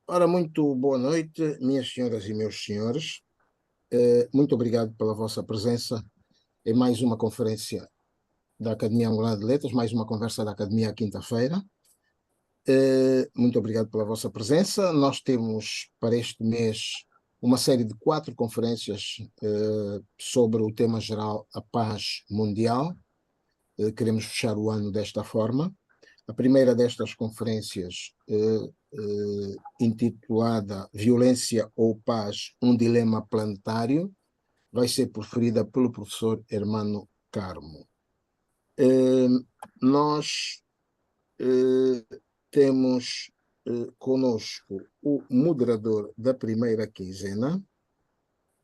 Ora, muito boa noite, minhas senhoras e meus senhores. Muito obrigado pela vossa presença em mais uma conferência da Academia Angolana de Letras, mais uma conversa da Academia à quinta-feira. Muito obrigado pela vossa presença. Nós temos para este mês uma série de 4 conferências sobre o tema geral, a paz mundial. Queremos fechar o ano desta forma. A primeira destas conferências, intitulada Violência ou Paz, um dilema planetário, vai ser proferida pelo professor Hermano Carmo. Nós temos conosco o moderador da primeira quinzena,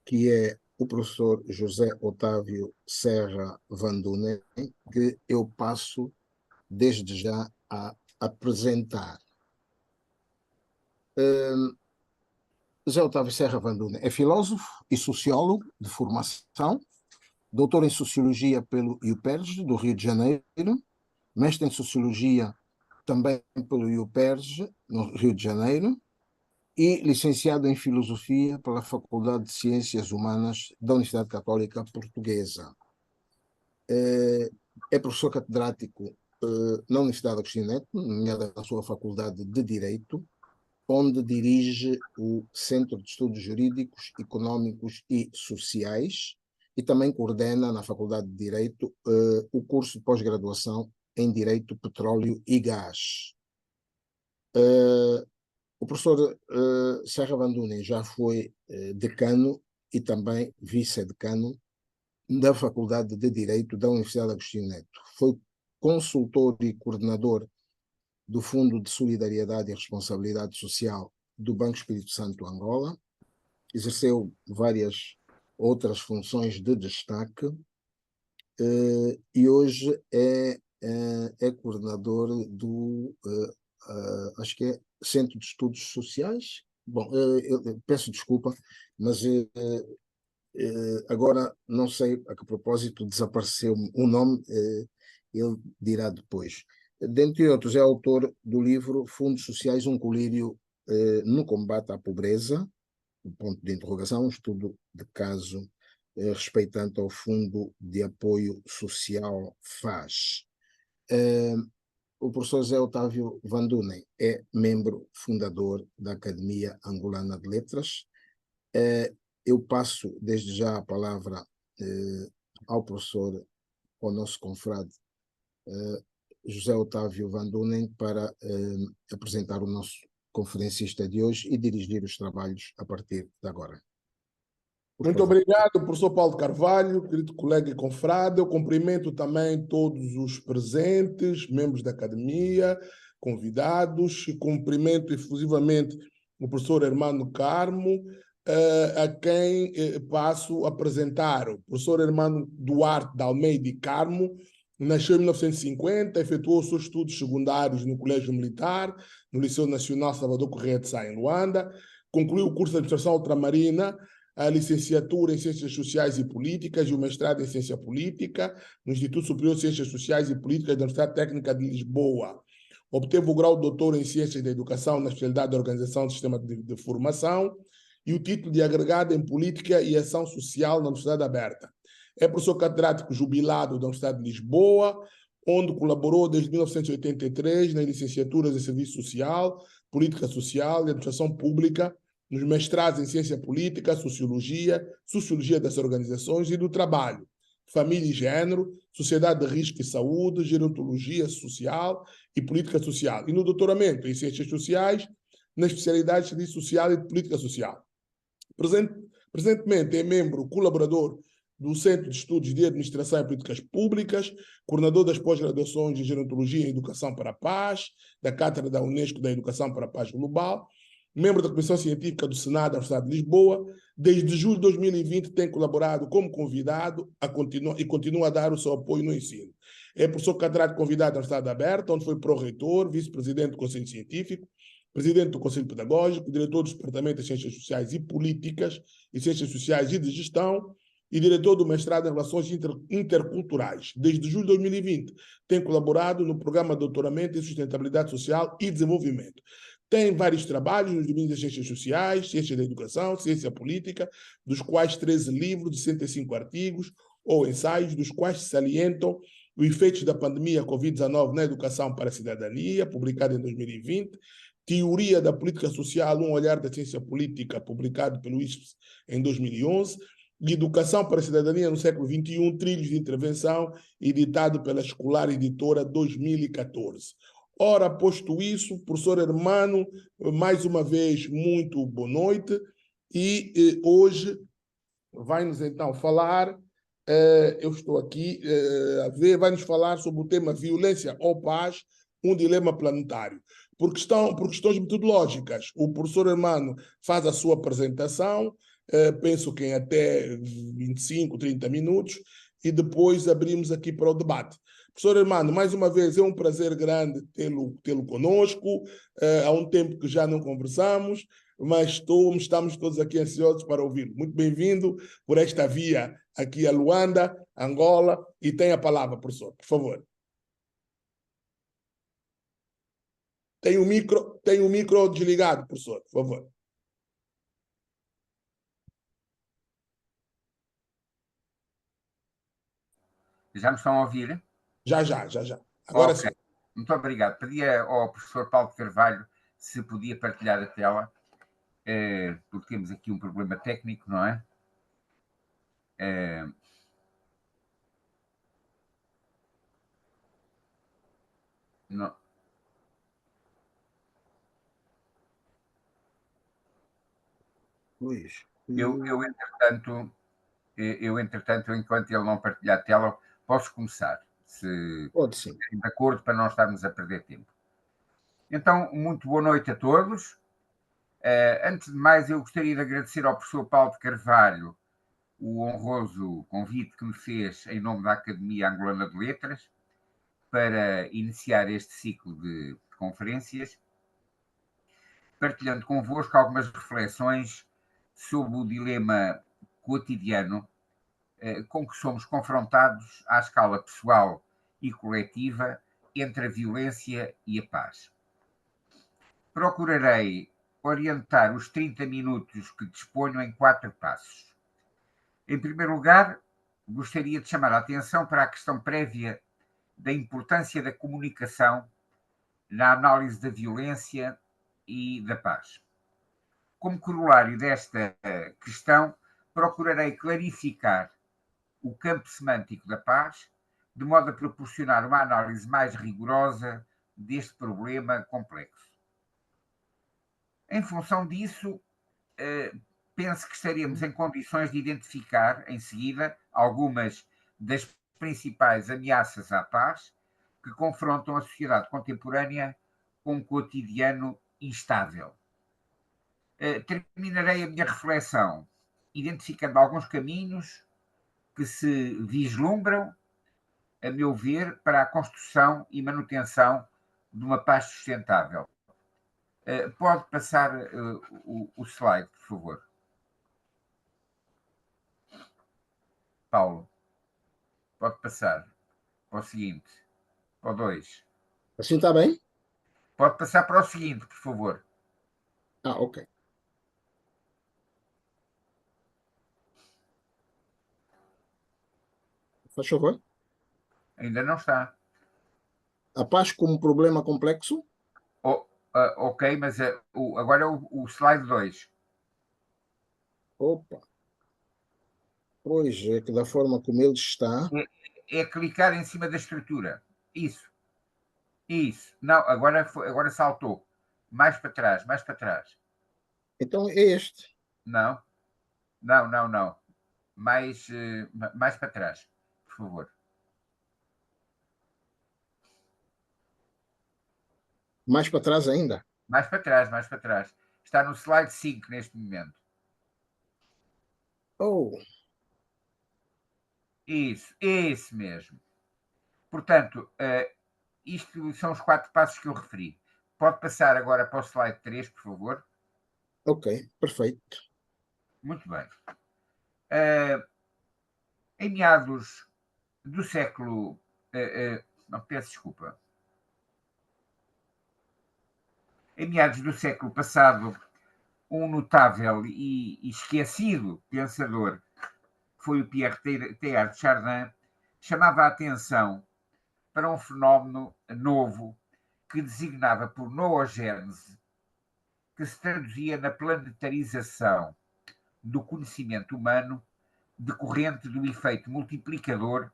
que é o professor José Otávio Serra Vandunen, que eu passo desde já a apresentar. José Otávio Serra Vanduna é filósofo e sociólogo de formação, doutor em Sociologia pelo UPERJ, do Rio de Janeiro, mestre em Sociologia também pelo UPERJ, no Rio de Janeiro, e licenciado em Filosofia pela Faculdade de Ciências Humanas da Universidade Católica Portuguesa. É professor catedrático na Universidade Agostinho Neto, nomeada na sua Faculdade de Direito, onde dirige o Centro de Estudos Jurídicos, Econômicos e Sociais e também coordena na Faculdade de Direito o curso de pós-graduação em Direito, Petróleo e Gás. O professor Serra Vandunen já foi decano e também vice-decano da Faculdade de Direito da Universidade Agostinho Neto. Foi consultor e coordenador do Fundo de Solidariedade e Responsabilidade Social do Banco Espírito Santo Angola, exerceu várias outras funções de destaque e hoje é coordenador do, acho que é Centro de Estudos Sociais. Bom, eu peço desculpa, mas agora não sei a que propósito desapareceu o nome, ele dirá depois. Dentre outros, é autor do livro Fundos Sociais, um colírio no combate à pobreza, um ponto de interrogação, um estudo de caso respeitante ao Fundo de Apoio Social FAS. O professor Zé Otávio Vandunen é membro fundador da Academia Angolana de Letras. Eu passo desde já a palavra ao professor, ao nosso confrade, José Otávio Vandunen, para apresentar o nosso conferencista de hoje e dirigir os trabalhos a partir de agora. Por Muito favor. obrigado, professor Paulo Carvalho, querido colega e confrade. Eu cumprimento também todos os presentes, membros da academia, convidados, e cumprimento efusivamente o professor Hermano Carmo, a quem passo a apresentar. O professor Hermano Duarte de Almeida e Carmo nasceu em 1950, efetuou seus estudos secundários no Colégio Militar, no Liceu Nacional Salvador Correia de Sá, em Luanda, concluiu o curso de Administração Ultramarina, a licenciatura em Ciências Sociais e Políticas e o mestrado em Ciência Política no Instituto Superior de Ciências Sociais e Políticas da Universidade Técnica de Lisboa. Obteve o grau de doutor em Ciências da Educação na especialidade de Organização do Sistema de Formação e o título de agregado em Política e Ação Social na Universidade Aberta. É professor catedrático jubilado da Universidade de Lisboa, onde colaborou desde 1983 nas licenciaturas em Serviço Social, Política Social e Administração Pública, nos mestrados em Ciência Política, Sociologia das Organizações e do Trabalho, Família e Gênero, Sociedade de Risco e Saúde, Gerontologia Social e Política Social, e no doutoramento em Ciências Sociais, na especialidade de Serviço Social e de Política Social. Presentemente é membro colaborador do Centro de Estudos de Administração e Políticas Públicas, coordenador das pós-graduações em Gerontologia e Educação para a Paz, da Cátedra da Unesco da Educação para a Paz Global, membro da Comissão Científica do Senado da Universidade de Lisboa. Desde julho de 2020 tem colaborado como convidado e continua a dar o seu apoio no ensino. É professor catedrático convidado da Universidade Aberta, onde foi pró-reitor, vice-presidente do Conselho Científico, presidente do Conselho Pedagógico, diretor do Departamento de Ciências Sociais e Políticas e Ciências Sociais e de Gestão e diretor do mestrado em Relações Interculturais. Desde julho de 2020 tem colaborado no programa de doutoramento em Sustentabilidade Social e Desenvolvimento. Tem vários trabalhos nos domínios das ciências sociais, ciência da educação, ciência política, dos quais 13 livros, de 105 artigos ou ensaios, dos quais se salientam os efeitos da pandemia Covid-19 na educação para a cidadania, publicado em 2020, Teoria da Política Social, um olhar da ciência política, publicado pelo ISPS em 2011, e Educação para a Cidadania no século XXI, Trilhos de Intervenção, editado pela Escolar Editora 2014. Ora, posto isso, professor Hermano, mais uma vez, muito boa noite, e hoje vai-nos então falar, eu estou aqui a ver, vai-nos falar sobre o tema violência ou paz, um dilema planetário. Por questões metodológicas, o professor Hermano faz a sua apresentação, penso que em até 25, 30 minutos, e depois abrimos aqui para o debate. Professor Hermano, mais uma vez é um prazer grande tê-lo conosco. Há um tempo que já não conversamos, mas estamos todos aqui ansiosos para ouvi-lo. Muito bem-vindo por esta via aqui a Luanda, Angola, e tem a palavra, professor, por favor. Tem o micro desligado, professor, por favor. Já me estão a ouvir? Já. Agora Ok. sim. Muito obrigado. Pedia ao professor Paulo Carvalho se podia partilhar a tela, porque temos aqui um problema técnico, não é? Não. Luís. Entretanto, enquanto ele não partilhar a tela, posso começar, se Pode sim. estiverem de acordo, para não estarmos a perder tempo. Então, muito boa noite a todos. Antes de mais, eu gostaria de agradecer ao professor Paulo de Carvalho o honroso convite que me fez em nome da Academia Angolana de Letras para iniciar este ciclo de conferências, partilhando convosco algumas reflexões sobre o dilema cotidiano com que somos confrontados à escala pessoal e coletiva entre a violência e a paz. Procurarei orientar os 30 minutos que disponho em 4 passos. Em primeiro lugar, gostaria de chamar a atenção para a questão prévia da importância da comunicação na análise da violência e da paz. Como corolário desta questão, procurarei clarificar o campo semântico da paz, de modo a proporcionar uma análise mais rigorosa deste problema complexo. Em função disso, penso que estaremos em condições de identificar, em seguida, algumas das principais ameaças à paz que confrontam a sociedade contemporânea com um cotidiano instável. Terminarei a minha reflexão identificando alguns caminhos que se vislumbram, a meu ver, para a construção e manutenção de uma paz sustentável. Pode passar o slide, por favor. Paulo, pode passar para o seguinte, para o 2. Assim está bem? Pode passar para o seguinte, por favor. Ok. Faz favor. Ainda não está. A paz como problema complexo? Ok, mas agora é o slide 2. Opa. Pois é que da forma como ele está. É clicar em cima da estrutura. Isso. Não, agora saltou. Mais para trás, mais para trás. Então é este. Não. Mais para trás, por favor. Mais para trás ainda. Mais para trás. Está no slide 5 neste momento. Isso mesmo. Portanto, isto são os 4 passos que eu referi. Pode passar agora para o slide 3, por favor. Ok, perfeito. Muito bem. Em meados do século... não, peço desculpa. Em meados do século passado, um notável e esquecido pensador, que foi o Pierre Teilhard de Chardin, chamava a atenção para um fenómeno novo que designava por noogênese, que se traduzia na planetarização do conhecimento humano decorrente do efeito multiplicador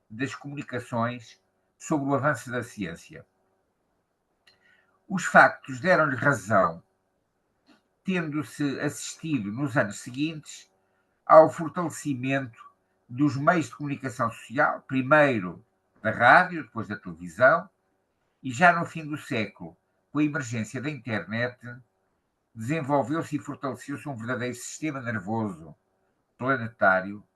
das comunicações sobre o avanço da ciência. Os factos deram-lhe razão, tendo-se assistido nos anos seguintes ao fortalecimento dos meios de comunicação social, primeiro da rádio, depois da televisão, e já no fim do século, com a emergência da internet, desenvolveu-se e fortaleceu-se um verdadeiro sistema nervoso planetário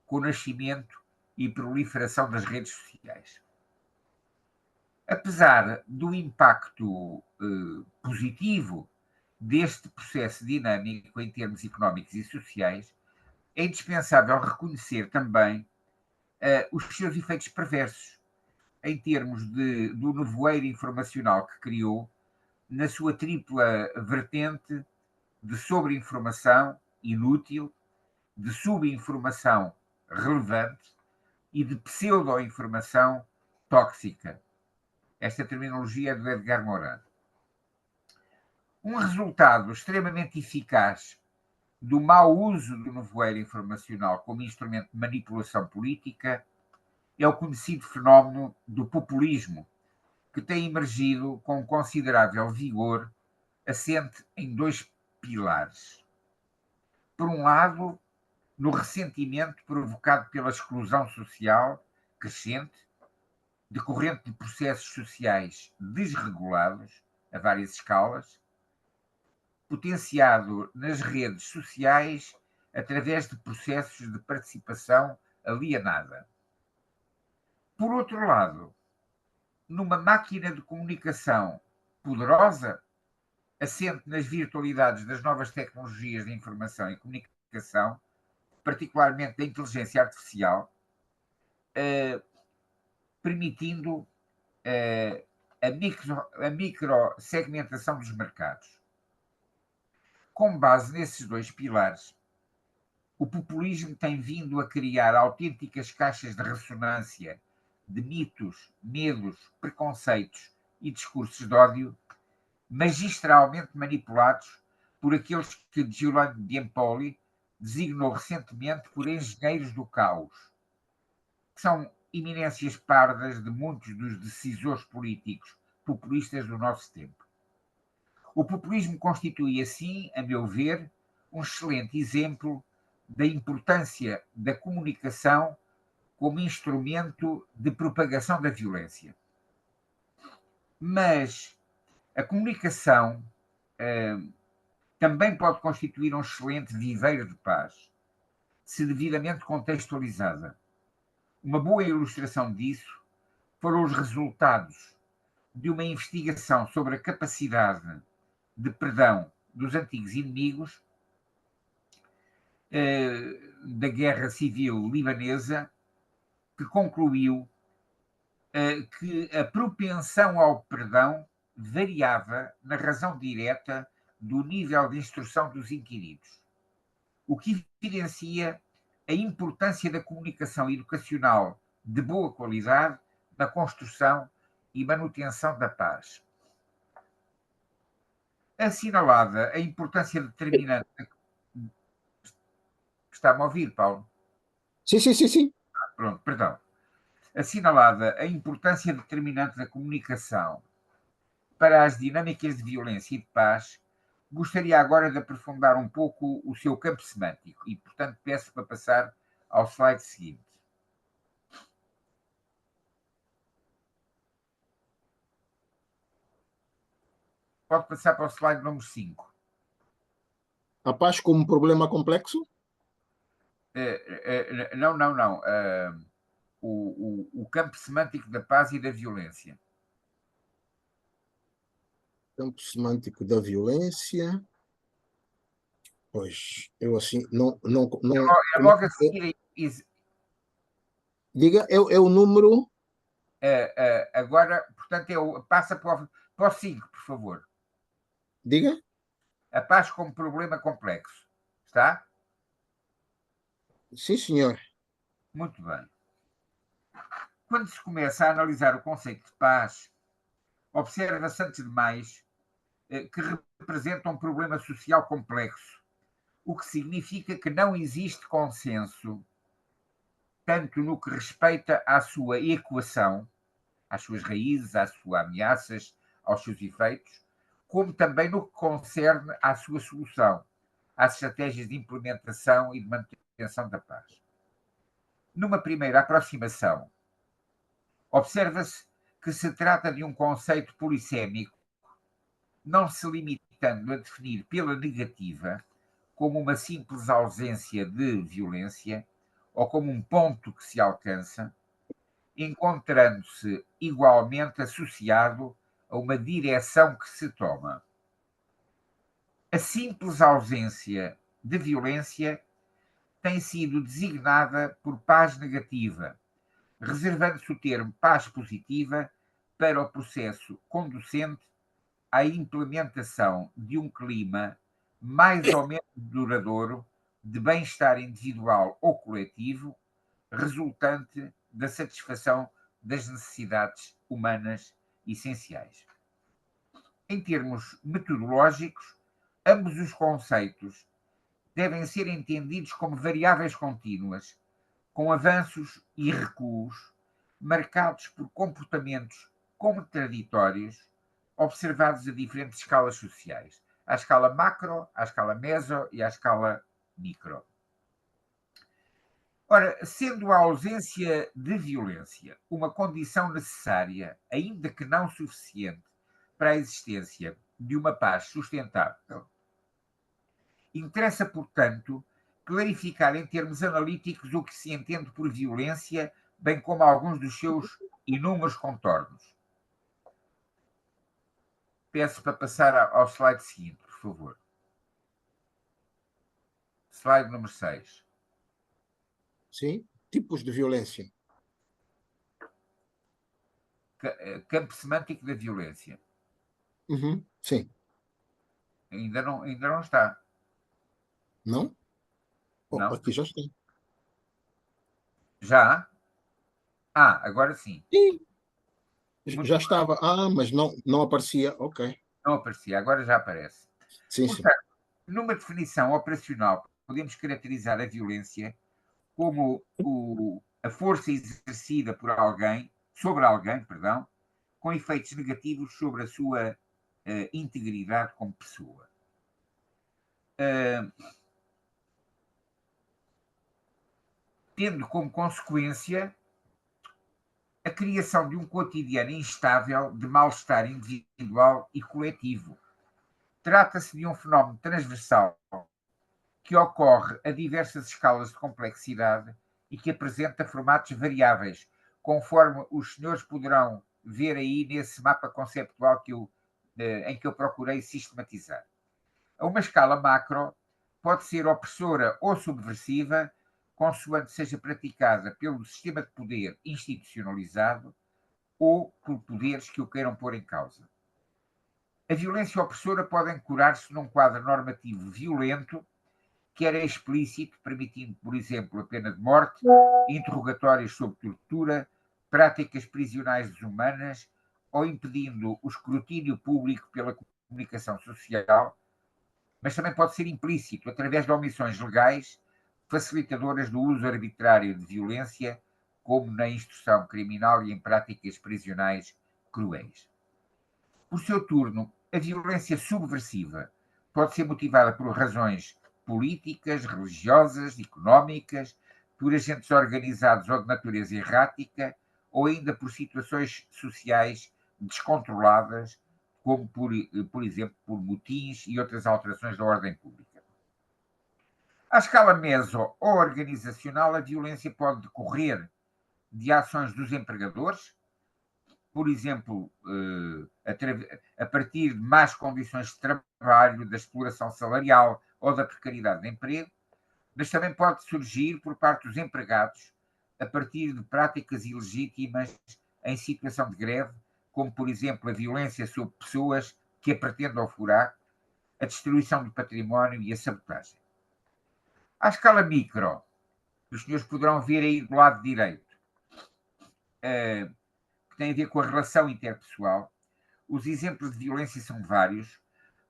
com o nascimento e proliferação das redes sociais. Apesar do impacto positivo deste processo dinâmico em termos económicos e sociais, é indispensável reconhecer também os seus efeitos perversos em termos do nevoeiro informacional que criou na sua tripla vertente de sobreinformação inútil, de subinformação relevante e de pseudo-informação tóxica. Esta terminologia é do Edgar Morin. Um resultado extremamente eficaz do mau uso do nevoeiro informacional como instrumento de manipulação política é o conhecido fenómeno do populismo, que tem emergido com considerável vigor, assente em dois pilares. Por um lado, no ressentimento provocado pela exclusão social crescente, decorrente de processos sociais desregulados a várias escalas, potenciado nas redes sociais através de processos de participação alienada. Por outro lado, numa máquina de comunicação poderosa, assente nas virtualidades das novas tecnologias de informação e comunicação, particularmente da inteligência artificial, permitindo a microsegmentação dos mercados. Com base nesses dois pilares, o populismo tem vindo a criar autênticas caixas de ressonância de mitos, medos, preconceitos e discursos de ódio, magistralmente manipulados por aqueles que Giuliano Biampoli designou recentemente por engenheiros do caos, que são eminências pardas de muitos dos decisores políticos populistas do nosso tempo. O populismo constitui, assim, a meu ver, um excelente exemplo da importância da comunicação como instrumento de propagação da violência. Mas a comunicação também pode constituir um excelente viveiro de paz, se devidamente contextualizada. Uma boa ilustração disso foram os resultados de uma investigação sobre a capacidade de perdão dos antigos inimigos da Guerra Civil Libanesa, que concluiu que a propensão ao perdão variava na razão direta do nível de instrução dos inquiridos, o que evidencia a importância da comunicação educacional de boa qualidade na construção e manutenção da paz. Assinalada a importância determinante... Está-me a ouvir, Paulo? Sim. Pronto, perdão. Assinalada a importância determinante da comunicação para as dinâmicas de violência e de paz, gostaria agora de aprofundar um pouco o seu campo semântico e, portanto, peço para passar ao slide seguinte. Pode passar para o slide número 5. A paz como problema complexo? Não. O campo semântico da paz e da violência. Campo semântico da violência. Pois, eu assim, não... É logo a seguir... Diga, é o número... Agora, portanto, passa para o 5, por favor. Diga? A paz como problema complexo. Está? Sim, senhor. Muito bem. Quando se começa a analisar o conceito de paz, observa-se antes de mais que representa um problema social complexo, o que significa que não existe consenso, tanto no que respeita à sua equação, às suas raízes, às suas ameaças, aos seus efeitos, como também no que concerne à sua solução, às estratégias de implementação e de manutenção da paz. Numa primeira aproximação, observa-se que se trata de um conceito polissémico, não se limitando a definir pela negativa como uma simples ausência de violência ou como um ponto que se alcança, encontrando-se igualmente associado a uma direção que se toma. A simples ausência de violência tem sido designada por paz negativa, reservando-se o termo paz positiva para o processo conducente à implementação de um clima mais ou menos duradouro de bem-estar individual ou coletivo, resultante da satisfação das necessidades humanas essenciais. Em termos metodológicos, ambos os conceitos devem ser entendidos como variáveis contínuas, com avanços e recuos, marcados por comportamentos contraditórios, observados a diferentes escalas sociais, à escala macro, à escala meso e à escala micro. Ora, sendo a ausência de violência uma condição necessária, ainda que não suficiente, para a existência de uma paz sustentável, interessa, portanto, clarificar em termos analíticos o que se entende por violência, bem como alguns dos seus inúmeros contornos. Peço para passar ao slide seguinte, por favor. Slide número 6. Sim. Tipos de violência. Campo semântico da violência. Uhum. Sim. Ainda não está. Não? Oh, Não? aqui já está. Já? Agora sim. Sim. Muito Já bem. estava. Ah, mas não aparecia. Ok. Não aparecia, agora já aparece. Sim, sim. Portanto, numa definição operacional, podemos caracterizar a violência como a força exercida por alguém, sobre alguém, perdão, com efeitos negativos sobre a sua integridade como pessoa. Tendo como consequência a criação de um cotidiano instável de mal-estar individual e coletivo. Trata-se de um fenómeno transversal que ocorre a diversas escalas de complexidade e que apresenta formatos variáveis, conforme os senhores poderão ver aí nesse mapa conceptual em que eu procurei sistematizar. A uma escala macro, pode ser opressora ou subversiva, consoante seja praticada pelo sistema de poder institucionalizado ou por poderes que o queiram pôr em causa. A violência opressora pode ancorar-se num quadro normativo violento, que era explícito, permitindo, por exemplo, a pena de morte, interrogatórios sob tortura, práticas prisionais desumanas ou impedindo o escrutínio público pela comunicação social, mas também pode ser implícito, através de omissões legais facilitadoras do uso arbitrário de violência, como na instrução criminal e em práticas prisionais cruéis. Por seu turno, a violência subversiva pode ser motivada por razões políticas, religiosas, económicas, por agentes organizados ou de natureza errática, ou ainda por situações sociais descontroladas, como, por exemplo, por motins e outras alterações da ordem pública. À escala meso ou organizacional, a violência pode decorrer de ações dos empregadores, por exemplo, a partir de más condições de trabalho, da exploração salarial ou da precariedade de emprego, mas também pode surgir por parte dos empregados a partir de práticas ilegítimas em situação de greve, como, por exemplo, a violência sobre pessoas que a pretendam furar, a destruição do património e a sabotagem. À escala micro, os senhores poderão ver aí do lado direito, que tem a ver com a relação interpessoal. Os exemplos de violência são vários,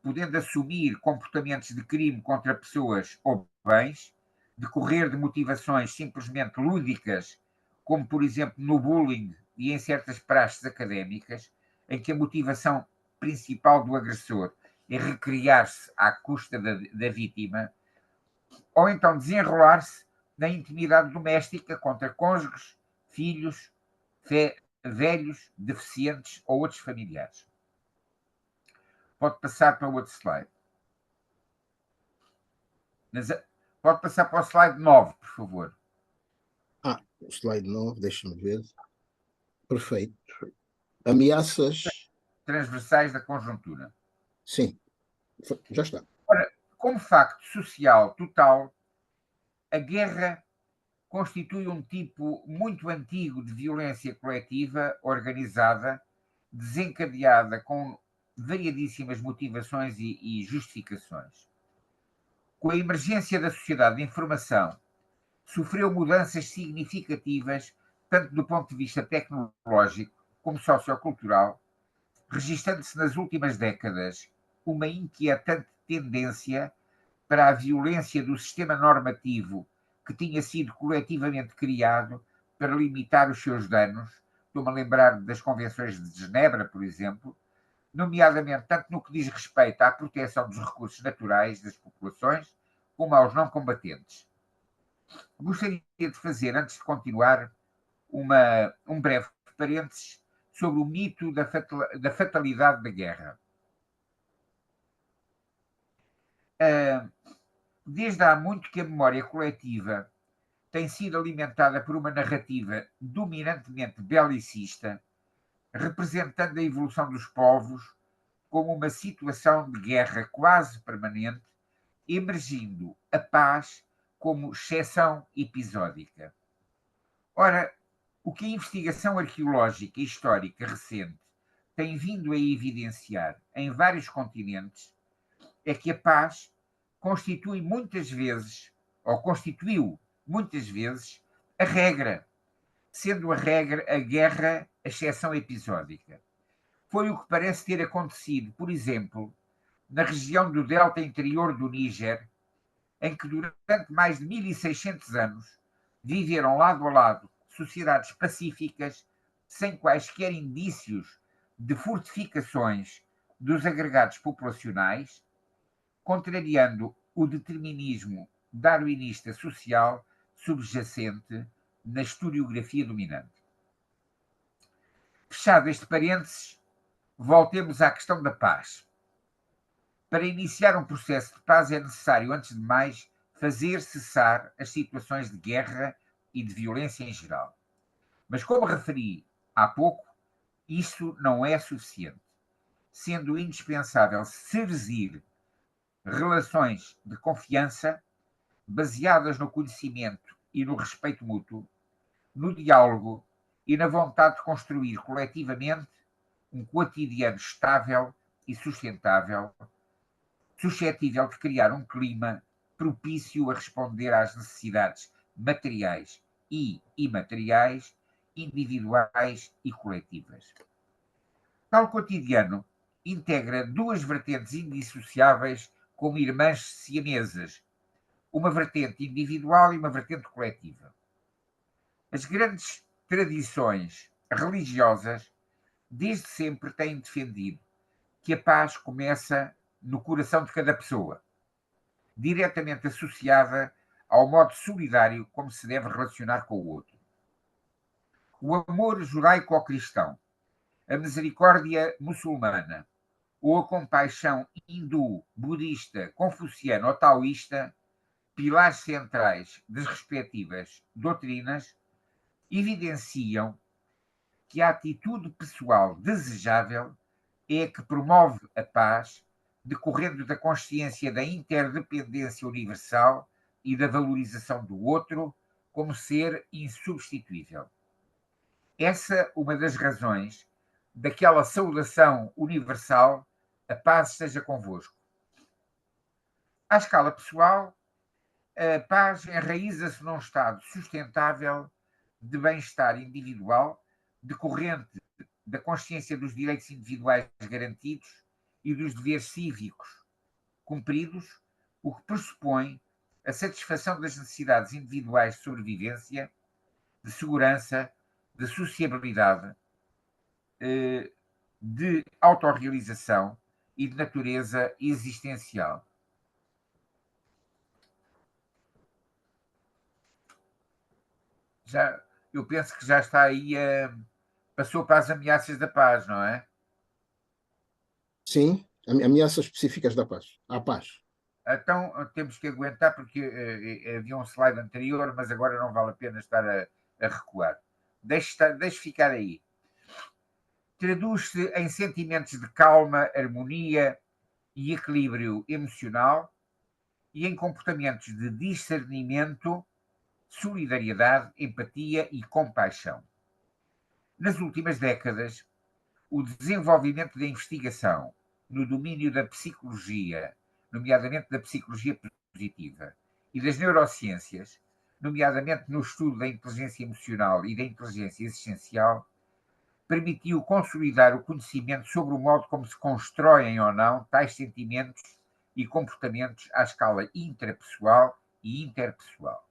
podendo assumir comportamentos de crime contra pessoas ou bens, decorrer de motivações simplesmente lúdicas, como, por exemplo, no bullying e em certas praxes académicas, em que a motivação principal do agressor é recriar-se à custa da vítima, ou então desenrolar-se na intimidade doméstica contra cônjuges, filhos, velhos, deficientes ou outros familiares. Pode passar para o outro slide. Pode passar para o slide 9, por favor. O slide 9, deixa-me ver. Perfeito. Ameaças. Transversais da conjuntura. Sim, já está. Ora, como facto social total, a guerra constitui um tipo muito antigo de violência coletiva, organizada, desencadeada com variadíssimas motivações e justificações. Com a emergência da sociedade de informação, sofreu mudanças significativas, tanto do ponto de vista tecnológico como sociocultural, registando-se nas últimas décadas uma inquietante tendência para a violência do sistema normativo que tinha sido coletivamente criado para limitar os seus danos. Estou-me a lembrar das convenções de Genebra, por exemplo, nomeadamente tanto no que diz respeito à proteção dos recursos naturais das populações, como aos não combatentes. Gostaria de fazer, antes de continuar, um breve parênteses sobre o mito da fatalidade da guerra. Desde há muito que a memória coletiva tem sido alimentada por uma narrativa dominantemente belicista, representando a evolução dos povos como uma situação de guerra quase permanente, emergindo a paz como exceção episódica. Ora, o que a investigação arqueológica e histórica recente tem vindo a evidenciar em vários continentes é que a paz constituiu muitas vezes, a regra, sendo a regra a guerra a exceção episódica. Foi o que parece ter acontecido, por exemplo, na região do delta interior do Níger, em que durante mais de 1600 anos viveram lado a lado sociedades pacíficas, sem quaisquer indícios de fortificações dos agregados populacionais, contrariando o determinismo darwinista social subjacente na historiografia dominante. Fechado este parênteses, voltemos à questão da paz. Para iniciar um processo de paz é necessário, antes de mais, fazer cessar as situações de guerra e de violência em geral. Mas, como referi há pouco, isso não é suficiente, sendo indispensável serzir relações de confiança baseadas no conhecimento e no respeito mútuo, no diálogo e na vontade de construir coletivamente um cotidiano estável e sustentável, suscetível de criar um clima propício a responder às necessidades materiais e imateriais, individuais e coletivas. Tal cotidiano integra duas vertentes indissociáveis como irmãs siamesas, uma vertente individual e uma vertente coletiva. As grandes tradições religiosas desde sempre têm defendido que a paz começa no coração de cada pessoa, diretamente associada ao modo solidário como se deve relacionar com o outro. O amor judaico-cristão, a misericórdia muçulmana ou a compaixão hindu, budista, confuciana ou taoísta, pilares centrais das respectivas doutrinas, evidenciam que a atitude pessoal desejável é a que promove a paz, decorrendo da consciência da interdependência universal e da valorização do outro como ser insubstituível. Essa uma das razões daquela saudação universal: a paz esteja convosco. À escala pessoal, a paz enraiza-se num estado sustentável de bem-estar individual, decorrente da consciência dos direitos individuais garantidos e dos deveres cívicos cumpridos, o que pressupõe a satisfação das necessidades individuais de sobrevivência, de segurança, de sociabilidade, de autorrealização e de natureza existencial. Eu penso que já está aí, passou para as ameaças da paz, não é? Sim, ameaças específicas da paz, à paz. Então temos que aguentar, porque havia um slide anterior, mas agora não vale a pena estar a recuar. Deixe ficar aí. Traduz-se em sentimentos de calma, harmonia e equilíbrio emocional e em comportamentos de discernimento, solidariedade, empatia e compaixão. Nas últimas décadas, o desenvolvimento da investigação no domínio da psicologia, nomeadamente da psicologia positiva, e das neurociências, nomeadamente no estudo da inteligência emocional e da inteligência existencial, permitiu consolidar o conhecimento sobre o modo como se constroem ou não tais sentimentos e comportamentos à escala intrapessoal e interpessoal.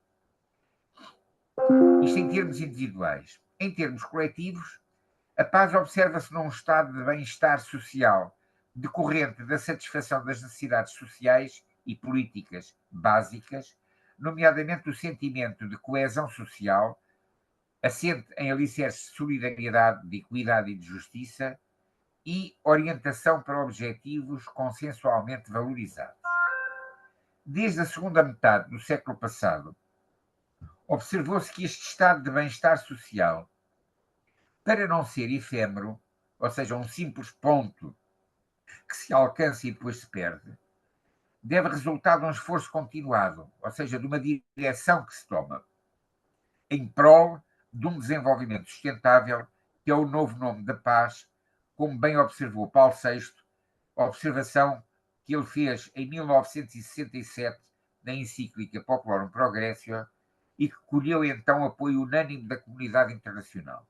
Isto em termos individuais. Em termos coletivos, a paz observa-se num estado de bem-estar social decorrente da satisfação das necessidades sociais e políticas básicas, nomeadamente o sentimento de coesão social, assente em alicerces de solidariedade, de equidade e de justiça, e orientação para objetivos consensualmente valorizados. Desde a segunda metade do século passado, observou-se que este estado de bem-estar social, para não ser efêmero, ou seja, um simples ponto que se alcança e depois se perde, deve resultar de um esforço continuado, ou seja, de uma direção que se toma em prol de um desenvolvimento sustentável, que é o novo nome da paz, como bem observou Paulo VI, observação que ele fez em 1967 na encíclica Populorum Progressio e que colheu então apoio unânime da comunidade internacional.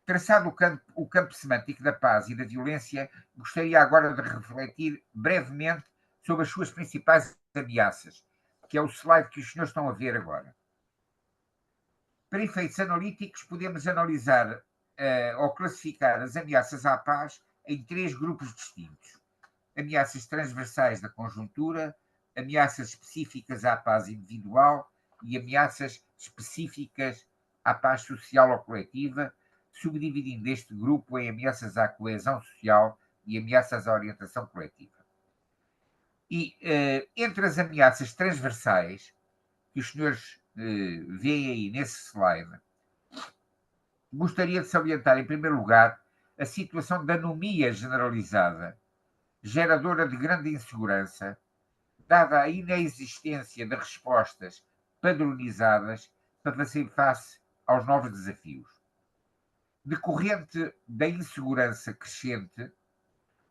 Traçado o campo semântico da paz e da violência, gostaria agora de refletir brevemente sobre as suas principais ameaças, que é o slide que os senhores estão a ver agora. Para efeitos analíticos, podemos analisar ou classificar as ameaças à paz em 3 grupos distintos: ameaças transversais da conjuntura, ameaças específicas à paz individual e ameaças específicas à paz social ou coletiva, subdividindo este grupo em ameaças à coesão social e ameaças à orientação coletiva. E entre as ameaças transversais, que os senhores veem aí nesse slide, gostaria de salientar, em primeiro lugar, a situação de anomia generalizada, geradora de grande insegurança, dada a inexistência de respostas padronizadas para fazer face aos novos desafios. Decorrente da insegurança crescente,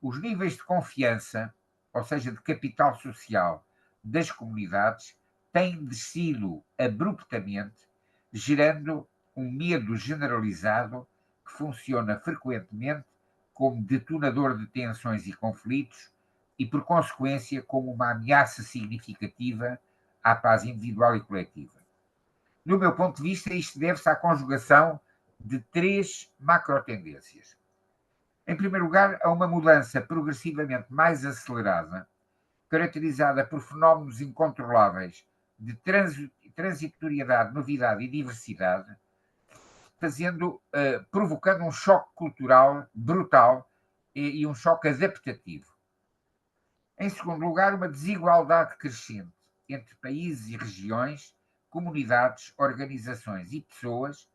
os níveis de confiança, ou seja, de capital social das comunidades, têm descido abruptamente, gerando um medo generalizado que funciona frequentemente como detonador de tensões e conflitos e, por consequência, como uma ameaça significativa à paz individual e coletiva. No meu ponto de vista, isto deve-se à conjugação de 3 macrotendências. Em primeiro lugar, a uma mudança progressivamente mais acelerada, caracterizada por fenómenos incontroláveis de transitoriedade, novidade e diversidade, provocando um choque cultural brutal e um choque adaptativo. Em segundo lugar, uma desigualdade crescente entre países e regiões, comunidades, organizações e pessoas,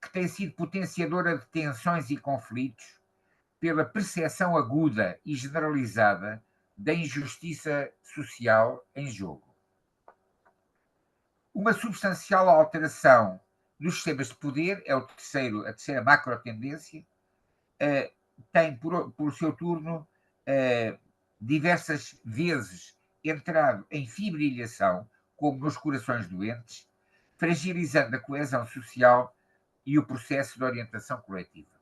que tem sido potenciadora de tensões e conflitos pela percepção aguda e generalizada da injustiça social em jogo. Uma substancial alteração dos sistemas de poder é a terceira macro tendência, tem por seu turno diversas vezes entrado em fibrilhação, como nos corações doentes, fragilizando a coesão social e o processo de orientação coletiva.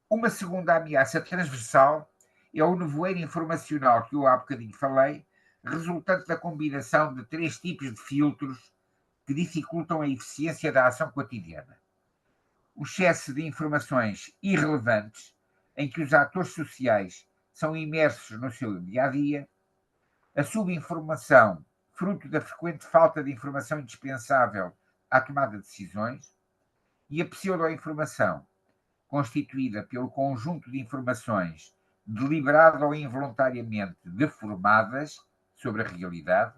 Uma segunda ameaça transversal é o nevoeiro informacional que eu há bocadinho falei, resultante da combinação de 3 tipos de filtros que dificultam a eficiência da ação cotidiana. O excesso de informações irrelevantes, em que os atores sociais são imersos no seu dia-a-dia, a subinformação, fruto da frequente falta de informação indispensável à tomada de decisões, e a pseudo-informação, constituída pelo conjunto de informações deliberada ou involuntariamente deformadas sobre a realidade,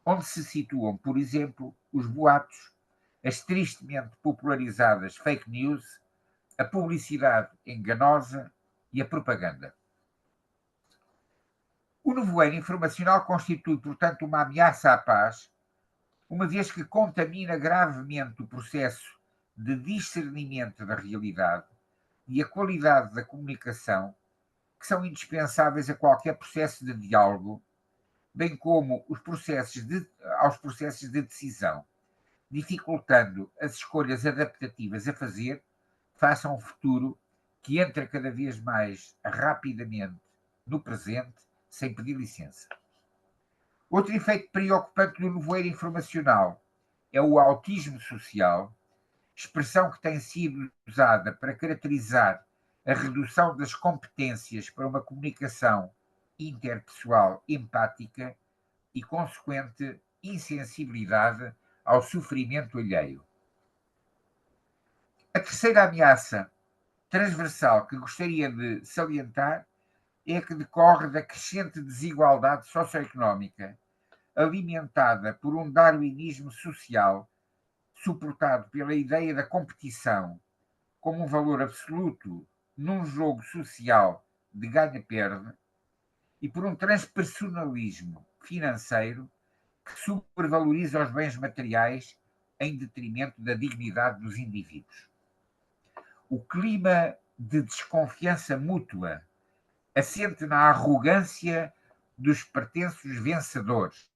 onde se situam, por exemplo, os boatos, as tristemente popularizadas fake news, a publicidade enganosa e a propaganda. O nevoeiro informacional constitui, portanto, uma ameaça à paz, uma vez que contamina gravemente o processo de discernimento da realidade e a qualidade da comunicação, que são indispensáveis a qualquer processo de diálogo, bem como aos processos de decisão, dificultando as escolhas adaptativas a fazer face a um futuro que entra cada vez mais rapidamente no presente, sem pedir licença. Outro efeito preocupante do nevoeiro informacional é o autismo social, expressão que tem sido usada para caracterizar a redução das competências para uma comunicação interpessoal empática e consequente insensibilidade ao sofrimento alheio. A terceira ameaça transversal que gostaria de salientar é a que decorre da crescente desigualdade socioeconómica, alimentada por um darwinismo social suportado pela ideia da competição como um valor absoluto num jogo social de ganha-perde e por um transpersonalismo financeiro que supervaloriza os bens materiais em detrimento da dignidade dos indivíduos. O clima de desconfiança mútua assente na arrogância dos pretensos vencedores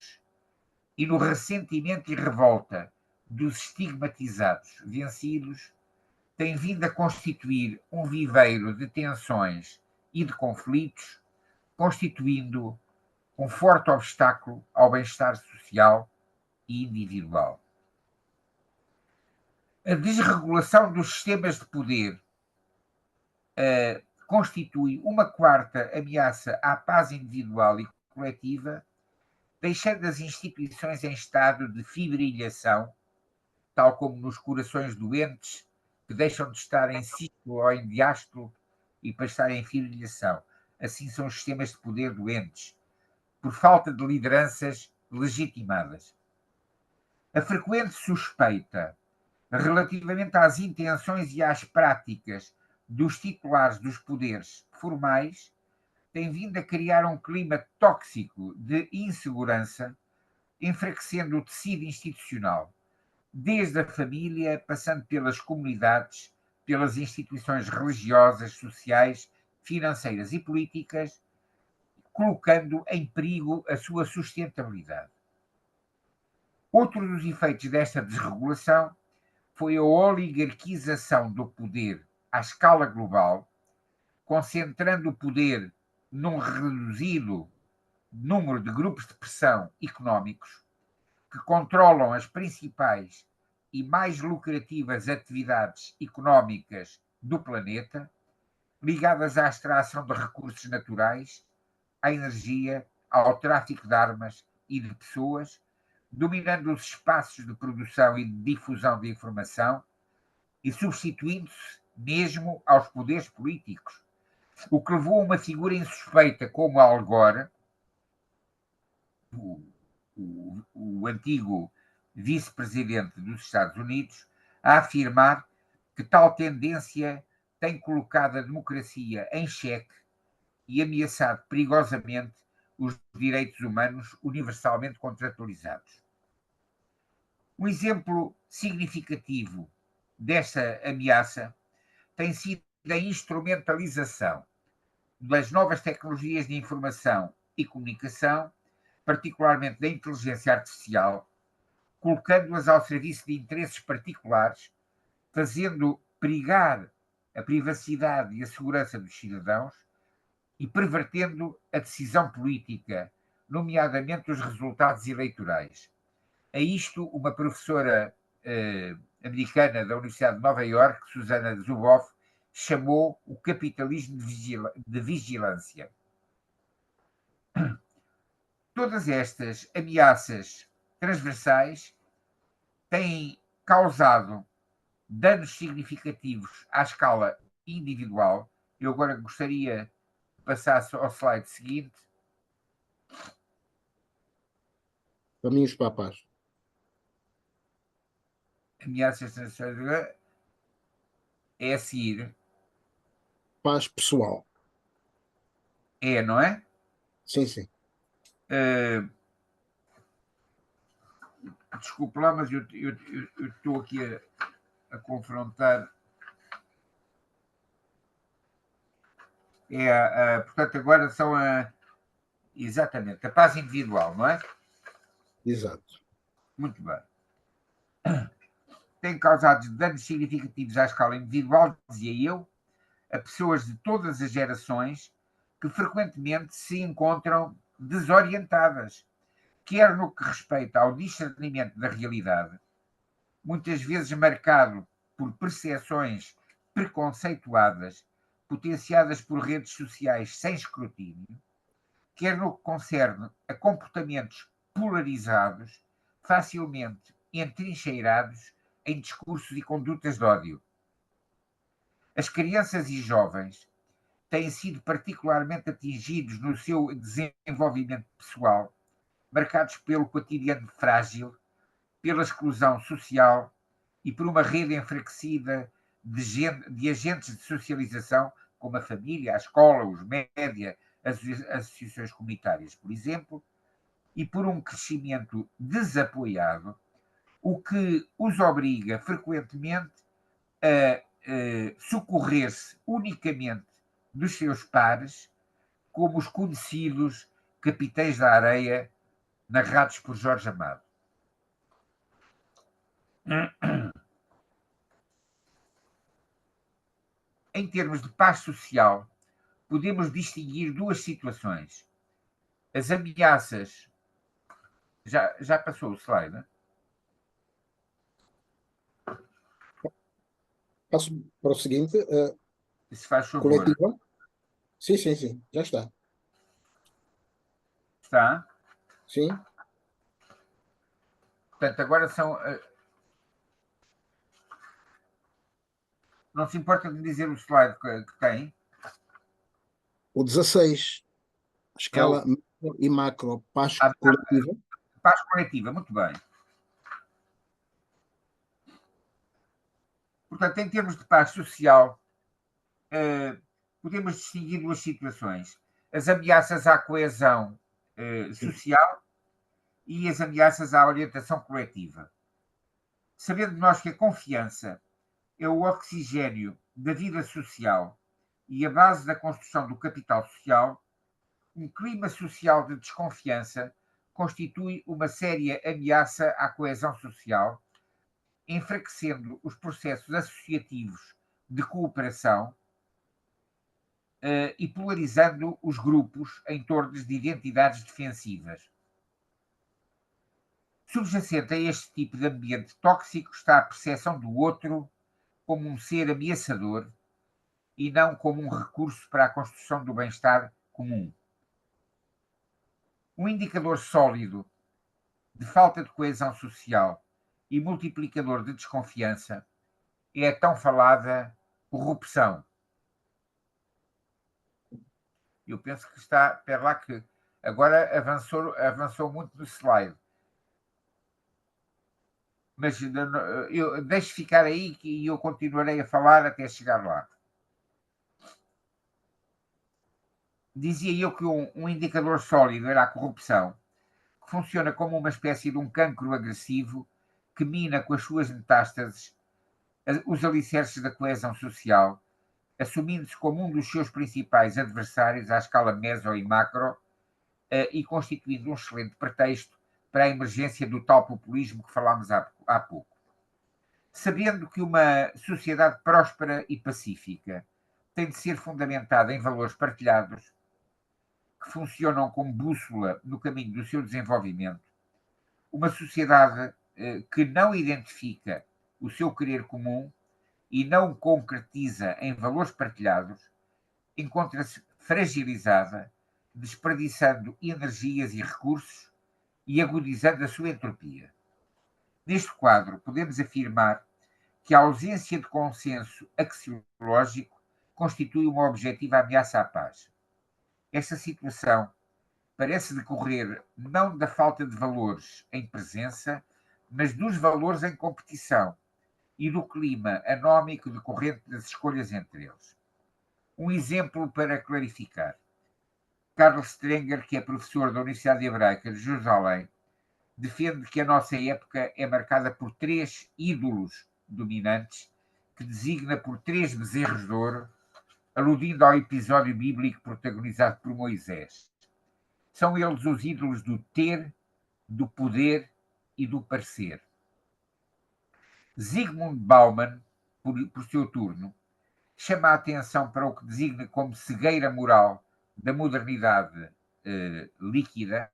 e no ressentimento e revolta dos estigmatizados vencidos, tem vindo a constituir um viveiro de tensões e de conflitos, constituindo um forte obstáculo ao bem-estar social e individual. A desregulação dos sistemas de poder constitui uma quarta ameaça à paz individual e coletiva, deixando as instituições em estado de fibrilhação, tal como nos corações doentes, que deixam de estar em ciclo ou em diástolo e para estar em fibrilhação. Assim são os sistemas de poder doentes, por falta de lideranças legitimadas. A frequente suspeita relativamente às intenções e às práticas dos titulares dos poderes formais tem vindo a criar um clima tóxico de insegurança, enfraquecendo o tecido institucional, desde a família, passando pelas comunidades, pelas instituições religiosas, sociais, financeiras e políticas, colocando em perigo a sua sustentabilidade. Outro dos efeitos desta desregulação foi a oligarquização do poder à escala global, concentrando o poder num reduzido número de grupos de pressão económicos que controlam as principais e mais lucrativas atividades económicas do planeta, ligadas à extração de recursos naturais, à energia, ao tráfico de armas e de pessoas, dominando os espaços de produção e de difusão de informação e substituindo-se mesmo aos poderes políticos, o que levou a uma figura insuspeita como Al Gore, o antigo vice-presidente dos Estados Unidos, a afirmar que tal tendência tem colocado a democracia em xeque e ameaçado perigosamente os direitos humanos universalmente contratualizados. Um exemplo significativo desta ameaça tem sido a instrumentalização das novas tecnologias de informação e comunicação, particularmente da inteligência artificial, colocando-as ao serviço de interesses particulares, fazendo perigar a privacidade e a segurança dos cidadãos e pervertendo a decisão política, nomeadamente os resultados eleitorais. A isto, uma professora americana da Universidade de Nova Iorque, Susana Zuboff, chamou o capitalismo de vigilância. Todas estas ameaças transversais têm causado danos significativos à escala individual. Eu agora gostaria de passar ao slide seguinte. Caminhos para a paz. Ameaças transversais é a seguir. Paz pessoal. É, não é? Sim, sim. Desculpe lá, mas eu estou aqui a confrontar. Portanto, agora são exatamente a paz individual, não é? Exato. Muito bem. Tem causado danos significativos à escala individual, dizia eu, a pessoas de todas as gerações que frequentemente se encontram desorientadas, quer no que respeita ao discernimento da realidade, muitas vezes marcado por percepções preconceituadas, potenciadas por redes sociais sem escrutínio, quer no que concerne a comportamentos polarizados, facilmente entrincheirados em discursos e condutas de ódio. As crianças e jovens têm sido particularmente atingidos no seu desenvolvimento pessoal, marcados pelo cotidiano frágil, pela exclusão social e por uma rede enfraquecida de agentes de socialização, como a família, a escola, os média, as associações comunitárias, por exemplo, e por um crescimento desapoiado, o que os obriga frequentemente a socorrer-se unicamente dos seus pares, como os conhecidos capitães da areia, narrados por Jorge Amado. Em termos de paz social, podemos distinguir duas situações. As ameaças. Já passou o slide, né? Passo para o seguinte. Se faz favor. Coletiva? Sim, sim, sim. Já está. Está? Sim. Portanto, agora são. Não se importa de dizer o slide que tem? O 16. Escala micro e macro. Paz coletiva. Paz coletiva, muito bem. Portanto, em termos de paz social, podemos distinguir duas situações. As ameaças à coesão social e as ameaças à orientação coletiva. Sabendo nós que a confiança é o oxigênio da vida social e a base da construção do capital social, um clima social de desconfiança constitui uma séria ameaça à coesão social, enfraquecendo os processos associativos de cooperação e polarizando os grupos em torno de identidades defensivas. Subjacente a este tipo de ambiente tóxico está a percepção do outro como um ser ameaçador e não como um recurso para a construção do bem-estar comum. Um indicador sólido de falta de coesão social e multiplicador de desconfiança é a tão falada corrupção. Eu penso que está, espera lá que agora avançou muito no slide. Mas eu deixo ficar aí que eu continuarei a falar até chegar lá. Dizia eu que um indicador sólido era a corrupção, que funciona como uma espécie de um cancro agressivo que mina com as suas metástases os alicerces da coesão social, assumindo-se como um dos seus principais adversários à escala meso e macro, e constituindo um excelente pretexto para a emergência do tal populismo que falámos há pouco. Sabendo que uma sociedade próspera e pacífica tem de ser fundamentada em valores partilhados, que funcionam como bússola no caminho do seu desenvolvimento, uma sociedade que não identifica o seu querer comum e não o concretiza em valores partilhados, encontra-se fragilizada, desperdiçando energias e recursos e agudizando a sua entropia. Neste quadro, podemos afirmar que a ausência de consenso axiológico constitui uma objetiva ameaça à paz. Esta situação parece decorrer não da falta de valores em presença, mas dos valores em competição e do clima anómico decorrente das escolhas entre eles. Um exemplo para clarificar. Carl Strenger, que é professor da Universidade Hebraica de Jerusalém, defende que a nossa época é marcada por 3 ídolos dominantes, que designa por 3 bezerros de ouro, aludindo ao episódio bíblico protagonizado por Moisés. São eles os ídolos do ter, do poder e do parecer. Zygmunt Bauman, por seu turno, chama a atenção para o que designa como cegueira moral da modernidade líquida,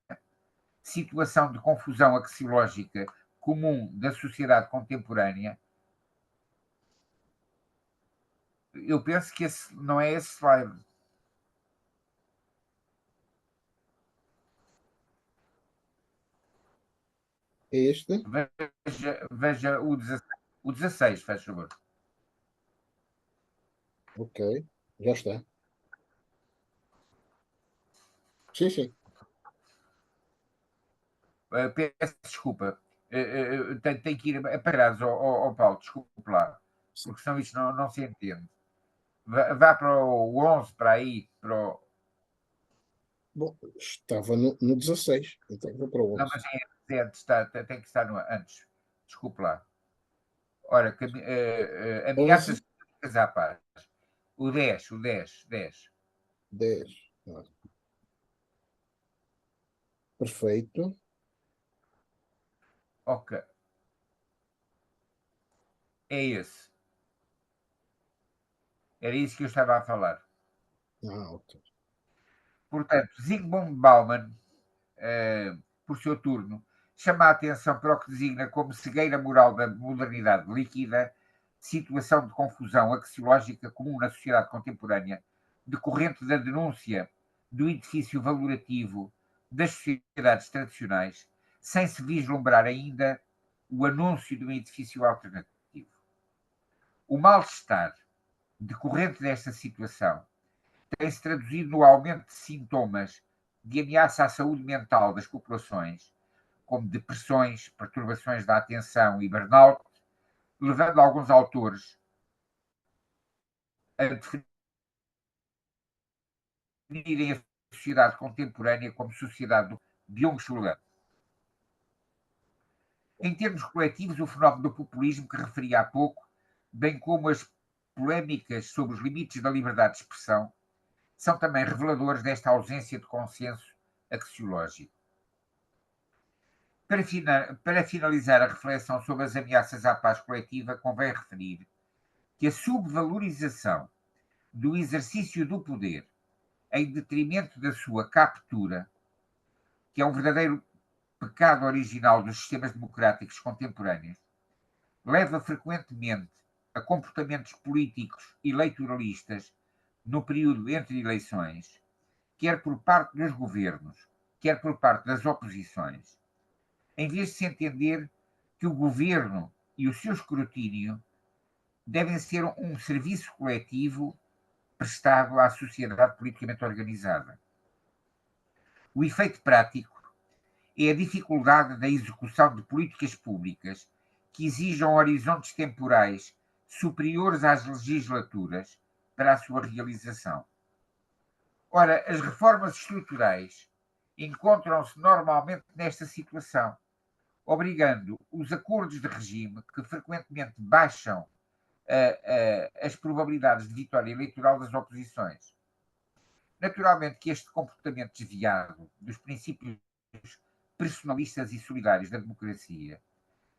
situação de confusão axiológica comum da sociedade contemporânea. Eu penso que esse não é esse slide. É este? Veja o 16, faz favor. Ok, já está. Sim, sim. Peço desculpa. Tem que ir aparados ao Paulo, desculpe lá. Sim. Porque senão isto não se entende. Vá para o 11, para aí, para o... Bom, estava no 16, então vou para o Não, 11. mas tem que estar antes. Desculpe lá. Ora, ameaças 11, políticas à paz. O 10. 10. Ah, perfeito. Ok. É esse. Era isso que eu estava a falar. Ah, ok. Portanto, Zygmunt Bauman, por seu turno, chama a atenção para o que designa como cegueira moral da modernidade líquida, situação de confusão axiológica comum na sociedade contemporânea, decorrente da denúncia do edifício valorativo das sociedades tradicionais, sem se vislumbrar ainda o anúncio de um edifício alternativo. O mal-estar decorrente desta situação tem-se traduzido no aumento de sintomas de ameaça à saúde mental das populações, como depressões, perturbações da atenção e burnout, levando alguns autores a definirem a sociedade contemporânea como sociedade de Byung-Chul. Em termos coletivos, o fenómeno do populismo que referi há pouco, bem como as polémicas sobre os limites da liberdade de expressão, são também reveladores desta ausência de consenso axiológico. Para finalizar a reflexão sobre as ameaças à paz coletiva, convém referir que a subvalorização do exercício do poder em detrimento da sua captura, que é um verdadeiro pecado original dos sistemas democráticos contemporâneos, leva frequentemente a comportamentos políticos eleitoralistas no período entre eleições, quer por parte dos governos, quer por parte das oposições, em vez de se entender que o governo e o seu escrutínio devem ser um serviço coletivo prestado à sociedade politicamente organizada. O efeito prático é a dificuldade da execução de políticas públicas que exijam horizontes temporais superiores às legislaturas para a sua realização. Ora, as reformas estruturais encontram-se normalmente nesta situação, obrigando os acordos de regime, que frequentemente baixam as probabilidades de vitória eleitoral das oposições. Naturalmente que este comportamento desviado dos princípios personalistas e solidários da democracia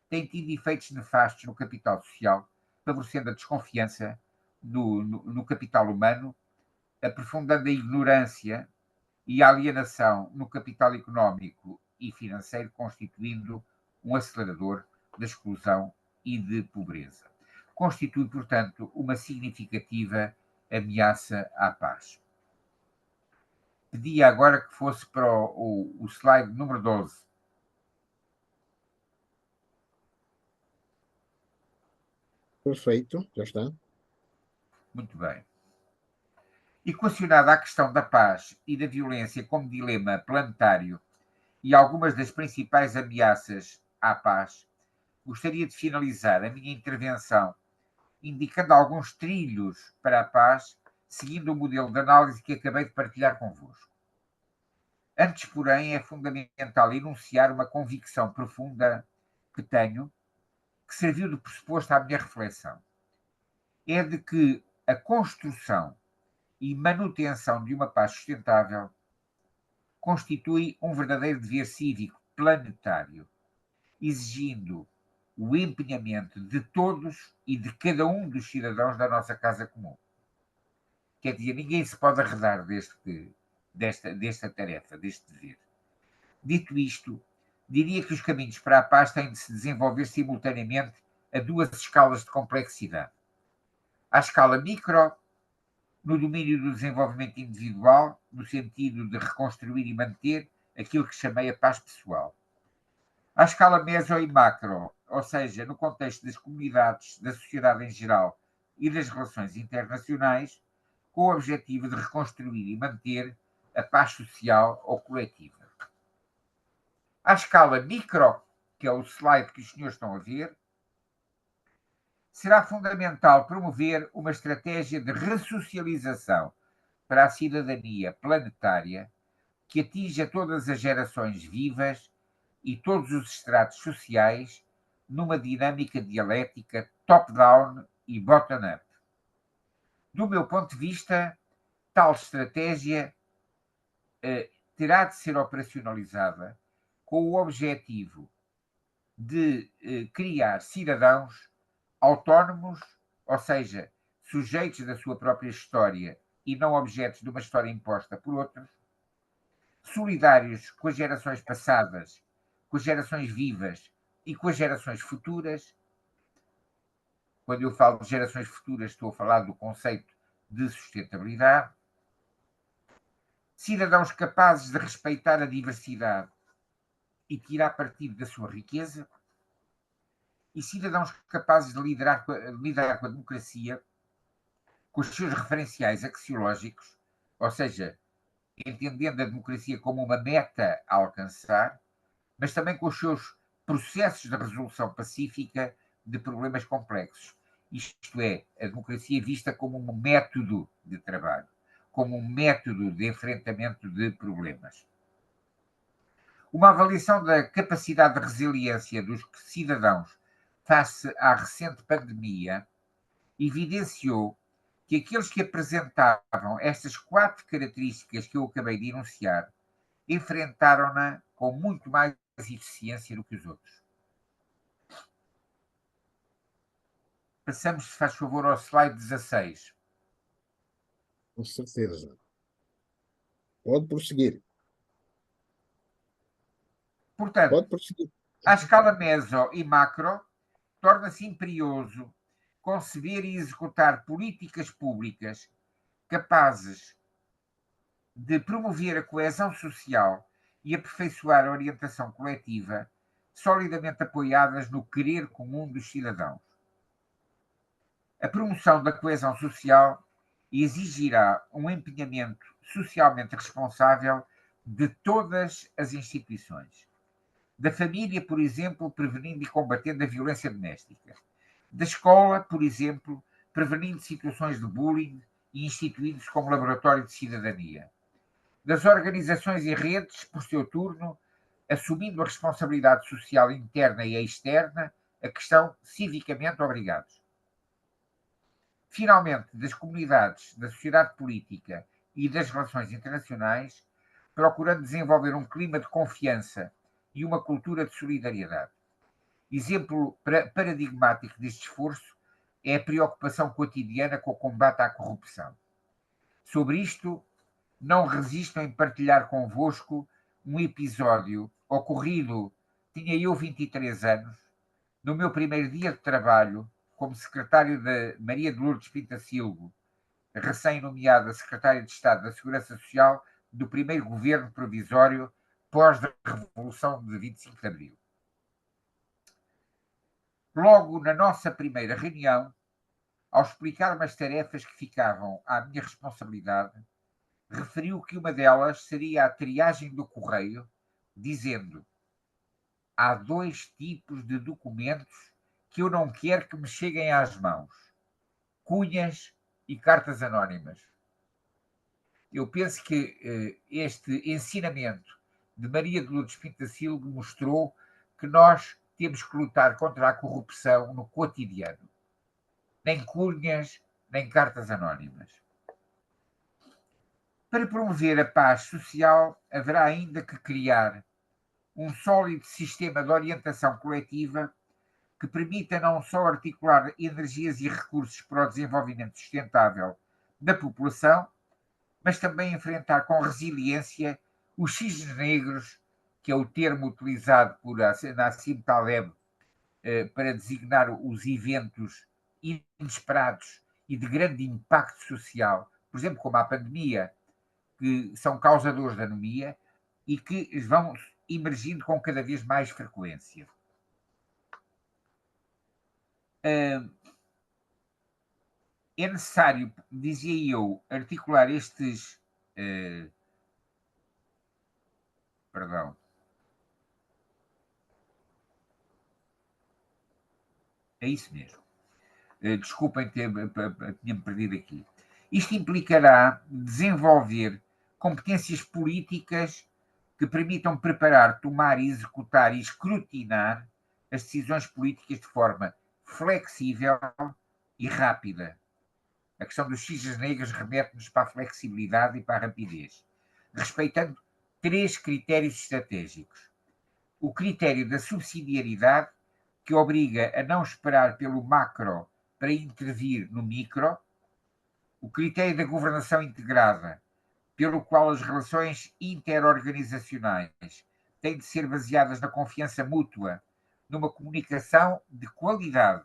tem tido efeitos nefastos no capital social, favorecendo a desconfiança no capital humano, aprofundando a ignorância e a alienação no capital económico e financeiro, constituindo um acelerador da exclusão e de pobreza. Constitui, portanto, uma significativa ameaça à paz. Pedia agora que fosse para o slide número 12. Perfeito, já está. Muito bem. Equacionada a questão da paz e da violência como dilema planetário e algumas das principais ameaças à paz, gostaria de finalizar a minha intervenção indicando alguns trilhos para a paz, seguindo o modelo de análise que acabei de partilhar convosco. Antes, porém, é fundamental enunciar uma convicção profunda que tenho, que serviu de pressuposto à minha reflexão. É de que a construção e manutenção de uma paz sustentável constitui um verdadeiro dever cívico planetário, exigindo o empenhamento de todos e de cada um dos cidadãos da nossa casa comum. Quer dizer, ninguém se pode arredar desta tarefa, deste dever. Dito isto, diria que os caminhos para a paz têm de se desenvolver simultaneamente a duas escalas de complexidade. À escala micro, no domínio do desenvolvimento individual, no sentido de reconstruir e manter aquilo que chamei a paz pessoal. À escala meso e macro, ou seja, no contexto das comunidades, da sociedade em geral e das relações internacionais, com o objetivo de reconstruir e manter a paz social ou coletiva. À escala micro, que é o slide que os senhores estão a ver, será fundamental promover uma estratégia de ressocialização para a cidadania planetária que atinja todas as gerações vivas e todos os estratos sociais numa dinâmica dialética top-down e bottom-up. Do meu ponto de vista, tal estratégia terá de ser operacionalizada com o objetivo de criar cidadãos autónomos, ou seja, sujeitos da sua própria história e não objetos de uma história imposta por outros, solidários com as gerações passadas, com as gerações vivas e com as gerações futuras. Quando eu falo de gerações futuras, estou a falar do conceito de sustentabilidade. Cidadãos capazes de respeitar a diversidade e tirar partido da sua riqueza. E cidadãos capazes de lidar com a democracia com os seus referenciais axiológicos, ou seja, entendendo a democracia como uma meta a alcançar, mas também com os seus processos de resolução pacífica de problemas complexos. Isto é, a democracia vista como um método de trabalho, como um método de enfrentamento de problemas. Uma avaliação da capacidade de resiliência dos cidadãos face à recente pandemia evidenciou que aqueles que apresentavam estas 4 características que eu acabei de enunciar enfrentaram-na com muito mais eficiência do que os outros. Passamos, se faz favor, ao slide 16. Com certeza. Pode prosseguir. Portanto, Pode prosseguir. à escala meso e macro, torna-se imperioso conceber e executar políticas públicas capazes de promover a coesão social e aperfeiçoar a orientação coletiva, solidamente apoiadas no querer comum dos cidadãos. A promoção da coesão social exigirá um empenhamento socialmente responsável de todas as instituições. Da família, por exemplo, prevenindo e combatendo a violência doméstica. Da escola, por exemplo, prevenindo situações de bullying e instituindo-se como laboratório de cidadania. Das organizações e redes, por seu turno, assumindo a responsabilidade social interna e externa, a que estão civicamente obrigados. finalmente, das comunidades, da sociedade política e das relações internacionais, procurando desenvolver um clima de confiança e uma cultura de solidariedade. Exemplo paradigmático deste esforço é a preocupação cotidiana com o combate à corrupção. Sobre isto, não resisto em partilhar convosco um episódio ocorrido, tinha eu 23 anos, no meu primeiro dia de trabalho como secretário de Maria de Lourdes Pintacilgo, recém-nomeada secretária de Estado da Segurança Social do primeiro governo provisório pós a Revolução de 25 de Abril. Logo na nossa primeira reunião, ao explicar umas tarefas que ficavam à minha responsabilidade, referiu que uma delas seria a triagem do correio, dizendo: há 2 tipos de documentos que eu não quero que me cheguem às mãos: cunhas e cartas anónimas. Eu penso que este ensinamento de Maria de Lourdes Pintacilgo mostrou que nós temos que lutar contra a corrupção no cotidiano. Nem cunhas, nem cartas anónimas. Para promover a paz social, haverá ainda que criar um sólido sistema de orientação coletiva que permita não só articular energias e recursos para o desenvolvimento sustentável da população, mas também enfrentar com resiliência os cisnes negros, que é o termo utilizado por Nassim Taleb para designar os eventos inesperados e de grande impacto social, por exemplo, como a pandemia, que são causadores da anemia e que vão emergindo com cada vez mais frequência. É necessário, dizia eu, articular estes... perdão. É isso mesmo. Desculpem, tinha-me perdido aqui. Isto implicará desenvolver competências políticas que permitam preparar, tomar, executar e escrutinar as decisões políticas de forma flexível e rápida. A questão dos cisnes negros remete-nos para a flexibilidade e para a rapidez, respeitando 3 critérios estratégicos. O critério da subsidiariedade, que obriga a não esperar pelo macro para intervir no micro. O critério da governação integrada, pelo qual as relações interorganizacionais têm de ser baseadas na confiança mútua, numa comunicação de qualidade,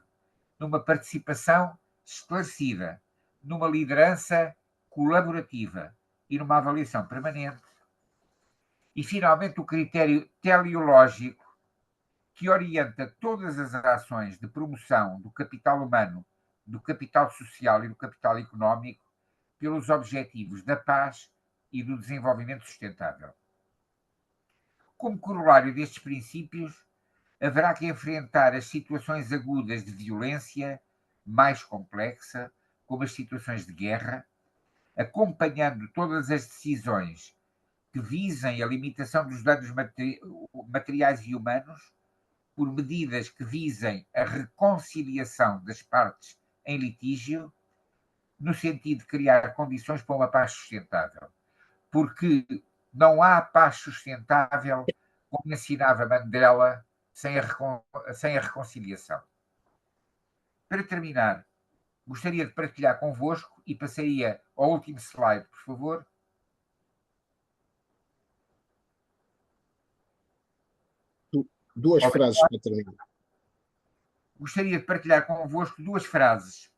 numa participação esclarecida, numa liderança colaborativa e numa avaliação permanente. E, finalmente, o critério teleológico, que orienta todas as ações de promoção do capital humano, do capital social e do capital económico pelos objetivos da paz e do desenvolvimento sustentável. Como corolário destes princípios, haverá que enfrentar as situações agudas de violência mais complexa, como as situações de guerra, acompanhando todas as decisões que visem a limitação dos danos materiais e humanos por medidas que visem a reconciliação das partes em litígio, no sentido de criar condições para uma paz sustentável. Porque não há paz sustentável, como ensinava Mandela, sem a reconciliação. Para terminar, gostaria de partilhar convosco e passaria ao último slide, por favor. Duas frases para terminar. Gostaria de partilhar convosco 2 frases.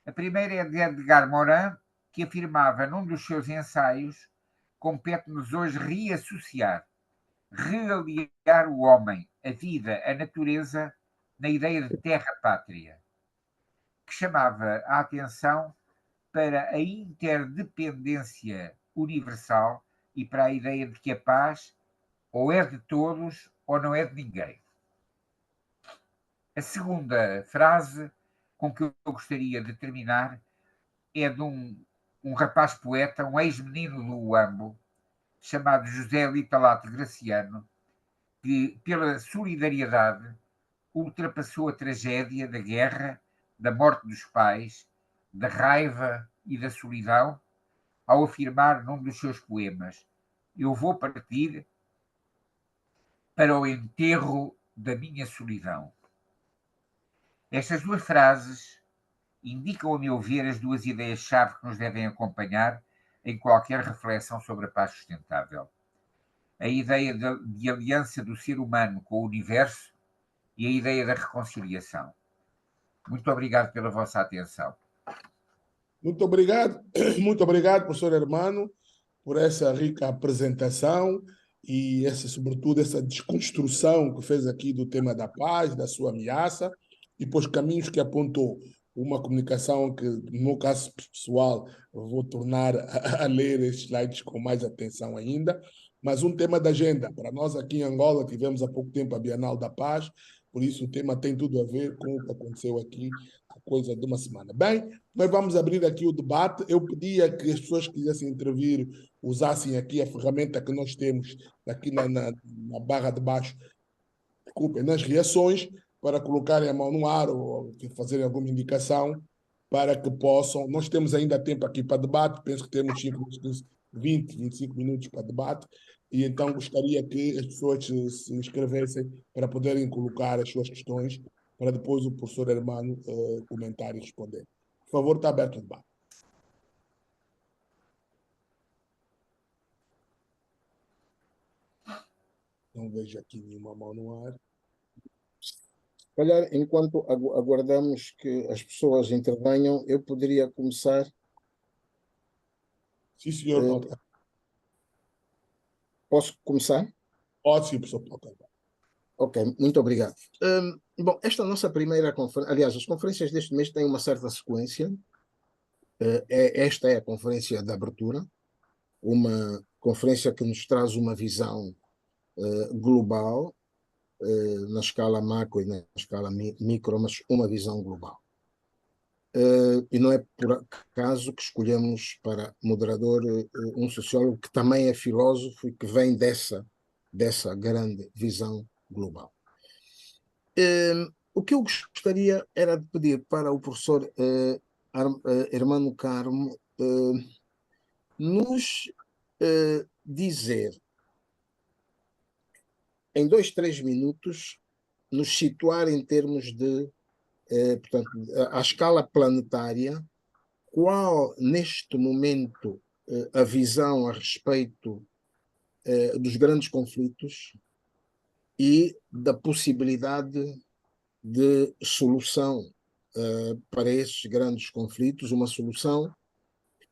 A primeira é de Edgar Morin, que afirmava num dos seus ensaios: compete-nos hoje reassociar, realiar o homem, a vida, a natureza, na ideia de terra-pátria, que chamava a atenção para a interdependência universal e para a ideia de que a paz ou é de todos ou não é de ninguém. A segunda frase com que eu gostaria de terminar é de um rapaz poeta, um ex-menino do Uambo, chamado José Litalate Graciano, que, pela solidariedade, ultrapassou a tragédia da guerra, da morte dos pais, da raiva e da solidão ao afirmar num dos seus poemas: eu vou partir para o enterro da minha solidão. Estas duas frases indicam, a meu ver, as duas ideias-chave que nos devem acompanhar em qualquer reflexão sobre a paz sustentável. A ideia de aliança do ser humano com o universo e a ideia da reconciliação. Muito obrigado pela vossa atenção. Muito obrigado, professor Hermano, por essa rica apresentação e sobretudo, essa desconstrução que fez aqui do tema da paz, da sua ameaça, e pelos caminhos que apontou. Uma comunicação que, no meu caso pessoal, vou tornar a ler estes slides com mais atenção ainda, mas um tema da agenda. Para nós aqui em Angola, tivemos há pouco tempo a Bienal da Paz, por isso o tema tem tudo a ver com o que aconteceu aqui há coisa de uma semana. Bem, nós vamos abrir aqui o debate. Eu pedia que as pessoas que quisessem intervir usassem aqui a ferramenta que nós temos aqui na barra de baixo, desculpem, nas reações, para colocarem a mão no ar ou fazerem alguma indicação para que possam. Nós temos ainda tempo aqui para debate, penso que temos 5, 20, 25 minutos para debate, e então gostaria que as pessoas se inscrevessem para poderem colocar as suas questões, para depois o professor Hermano comentar e responder. Por favor, está aberto o debate. Não vejo aqui nenhuma mão no ar. Calhar, enquanto aguardamos que as pessoas intervenham, eu poderia começar. Sim, senhor. Posso começar? Pode, sim, professor. Ok, muito obrigado. Bom, esta nossa primeira conferência, aliás, as conferências deste mês têm uma certa sequência. Esta é a conferência de abertura, uma conferência que nos traz uma visão global, na escala macro e na escala micro, mas uma visão global. E não é por acaso que escolhemos para moderador um sociólogo que também é filósofo e que vem dessa grande visão global. O que eu gostaria era de pedir para o professor Hermano Carmo nos dizer, em 2, 3 minutos, nos situar em termos de, portanto, à escala planetária, qual, neste momento, a visão a respeito dos grandes conflitos e da possibilidade de solução para esses grandes conflitos, uma solução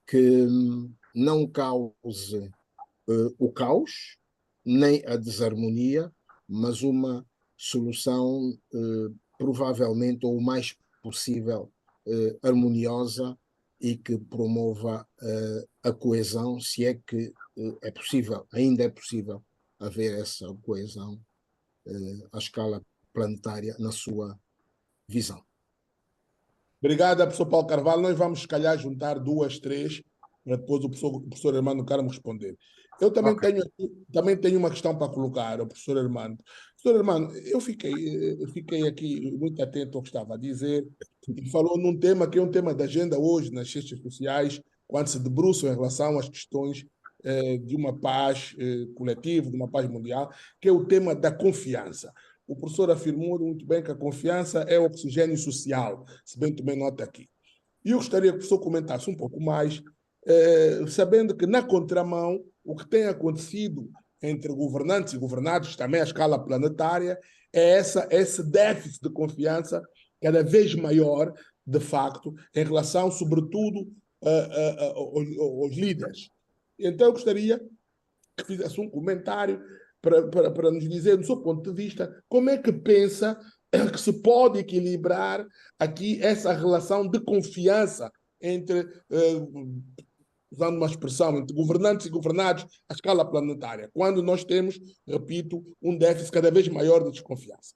que não cause o caos, nem a desarmonia, mas uma solução provavelmente ou o mais possível harmoniosa e que promova a coesão, se é que é possível, ainda é possível haver essa coesão à escala planetária na sua visão. Obrigado, professor Paulo Carvalho. Nós vamos, se calhar, juntar 2, 3, para depois o professor Hermano Carmo responder. Eu também, tenho uma questão para colocar ao professor Hermano. Professor Hermano, eu fiquei aqui muito atento ao que estava a dizer e falou num tema que é um tema da agenda hoje nas ciências sociais, quando se debruçam em relação às questões de uma paz coletiva, de uma paz mundial, que é o tema da confiança. O professor afirmou muito bem que a confiança é o oxigênio social, se bem também nota aqui. E eu gostaria que o professor comentasse um pouco mais, sabendo que, na contramão, o que tem acontecido entre governantes e governados, também à escala planetária, é esse déficit de confiança cada vez maior, de facto, em relação, sobretudo, aos líderes. Então, eu gostaria que fizesse um comentário para nos dizer, do seu ponto de vista, como é que pensa que se pode equilibrar aqui essa relação de confiança entre, usando uma expressão, entre governantes e governados à escala planetária, quando nós temos, repito, um déficit cada vez maior de desconfiança.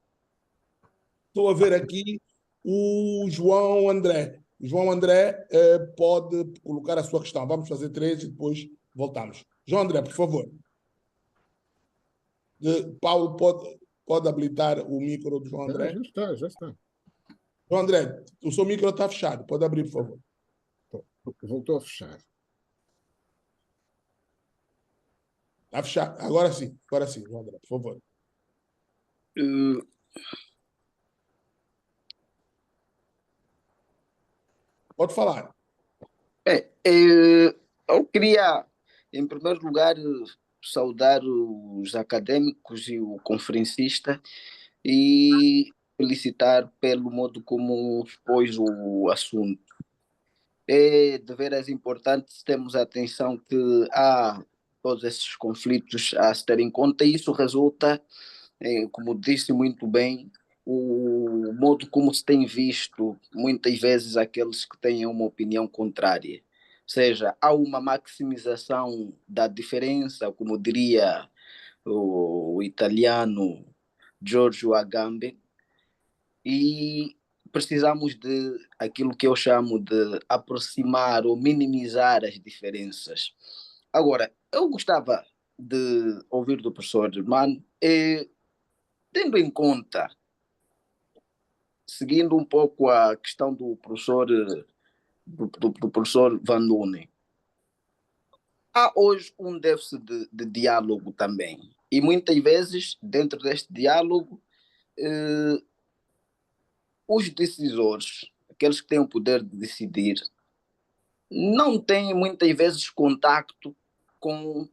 Estou a ver aqui o João André. O João André pode colocar a sua questão. Vamos fazer 3 e depois voltamos. João André, por favor. Paulo, pode habilitar o micro do João André? Já está. João André, o seu micro está fechado. Pode abrir, por favor. Porque voltou a fechar. Está a fechar. Agora sim, João André, por favor. Eh, Pode falar. eu queria, em primeiro lugar, saudar os acadêmicos e o conferencista e felicitar pelo modo como expôs o assunto. É de veras importante termos atenção que há todos esses conflitos a se ter em conta e isso resulta, como disse muito bem, o modo como se tem visto muitas vezes aqueles que têm uma opinião contrária. Ou seja, há uma maximização da diferença, como diria o italiano Giorgio Agamben, e precisamos de aquilo que eu chamo de aproximar ou minimizar as diferenças. Agora, eu gostava de ouvir do professor Mano, tendo em conta, seguindo um pouco a questão do professor, do professor Van Loenen, há hoje um déficit de diálogo também. E muitas vezes, dentro deste diálogo, os decisores, aqueles que têm o poder de decidir, não têm muitas vezes contacto com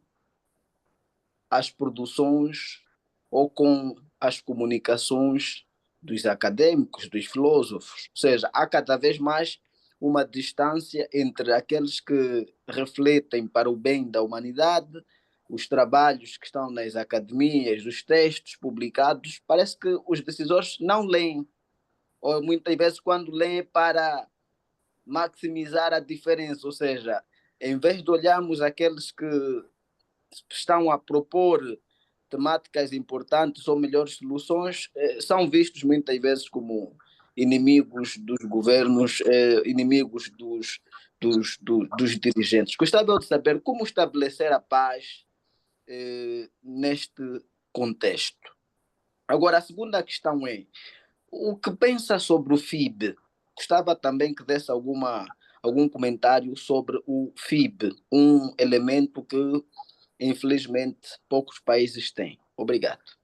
as produções ou com as comunicações dos acadêmicos, dos filósofos. Ou seja, há cada vez mais uma distância entre aqueles que refletem para o bem da humanidade, os trabalhos que estão nas academias, os textos publicados. Parece que os decisores não leem, ou muitas vezes, quando leem, para maximizar a diferença, ou seja, em vez de olharmos aqueles que estão a propor temáticas importantes ou melhores soluções, são vistos muitas vezes como inimigos dos governos, inimigos dos dirigentes. Gostava de saber como estabelecer a paz neste contexto. Agora, a segunda questão é: o que pensa sobre o FIB? Gostava também que desse algum comentário sobre o FIB, um elemento que, infelizmente, poucos países têm. Obrigado.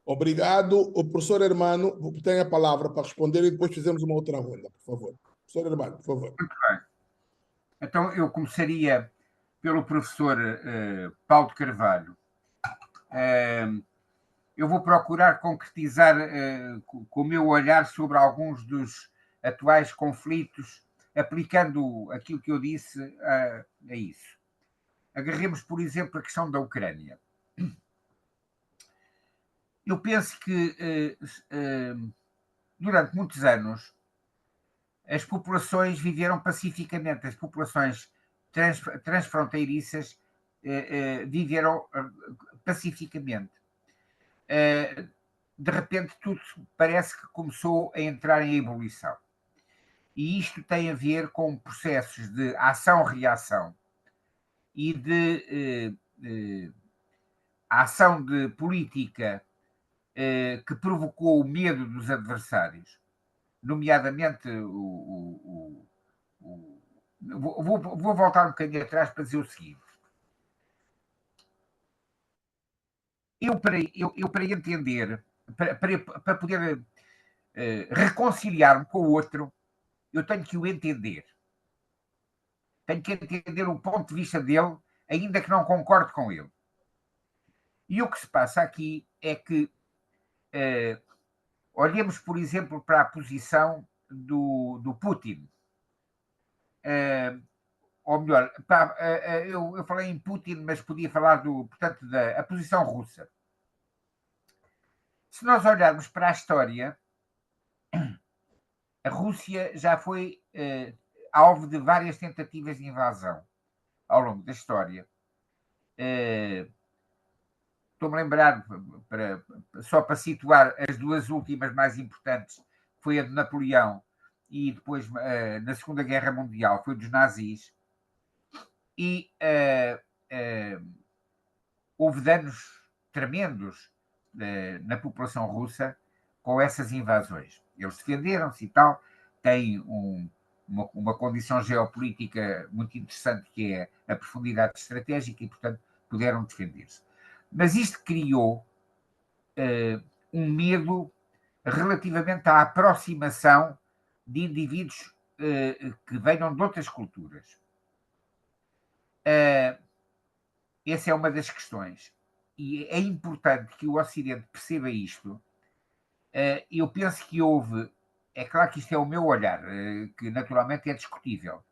Obrigado. O professor Hermano tem a palavra para responder e depois fizemos uma outra ronda, por favor. Professor Hermano, por favor. Muito bem. Então, eu começaria pelo professor Paulo de Carvalho. Eu vou procurar concretizar com o meu olhar sobre alguns dos atuais conflitos, aplicando aquilo que eu disse a isso. Agarremos, por exemplo, a questão da Ucrânia. Eu penso que durante muitos anos as populações viveram pacificamente, as populações transfronteiriças viveram pacificamente. De repente tudo parece que começou a entrar em ebulição. E isto tem a ver com processos de ação-reação e de ação de política que provocou o medo dos adversários, nomeadamente vou voltar um bocadinho atrás para dizer o seguinte. Eu para entender, para poder reconciliar-me com o outro, eu tenho que o entender. Tenho que entender o ponto de vista dele, ainda que não concorde com ele. E o que se passa aqui é que olhemos, por exemplo, para a posição do Putin. Ou melhor, eu falei em Putin, mas podia falar portanto, da posição russa. Se nós olharmos para a história, a Rússia já foi alvo de várias tentativas de invasão ao longo da história. Estou-me a lembrar, só para situar, as duas últimas mais importantes, foi a de Napoleão e depois, na Segunda Guerra Mundial, foi dos nazis. E houve danos tremendos na população russa com essas invasões. Eles defenderam-se e tal, têm uma condição geopolítica muito interessante, que é a profundidade estratégica, e, portanto, puderam defender-se. Mas isto criou um medo relativamente à aproximação de indivíduos que venham de outras culturas. Essa é uma das questões. E é importante que o Ocidente perceba isto. Eu penso que houve, é claro que isto é o meu olhar, que naturalmente é discutível,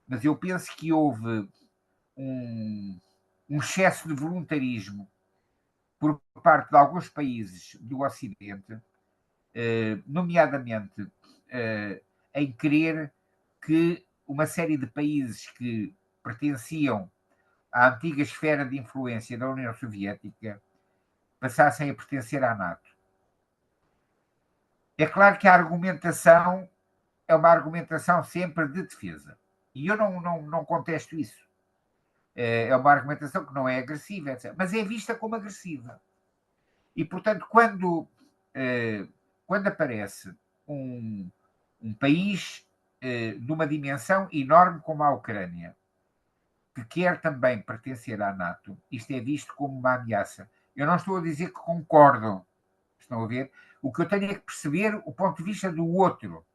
mas eu penso que houve um excesso de voluntarismo por parte de alguns países do Ocidente, nomeadamente em querer que uma série de países que pertenciam à antiga esfera de influência da União Soviética passassem a pertencer à NATO. É claro que a argumentação é uma argumentação sempre de defesa. E eu não contesto isso. É uma argumentação que não é agressiva, etc. Mas é vista como agressiva. E, portanto, quando aparece um país de uma dimensão enorme como a Ucrânia, que quer também pertencer à NATO, isto é visto como uma ameaça. Eu não estou a dizer que concordo, estão a ver? O que eu tenho é que perceber o ponto de vista do outro.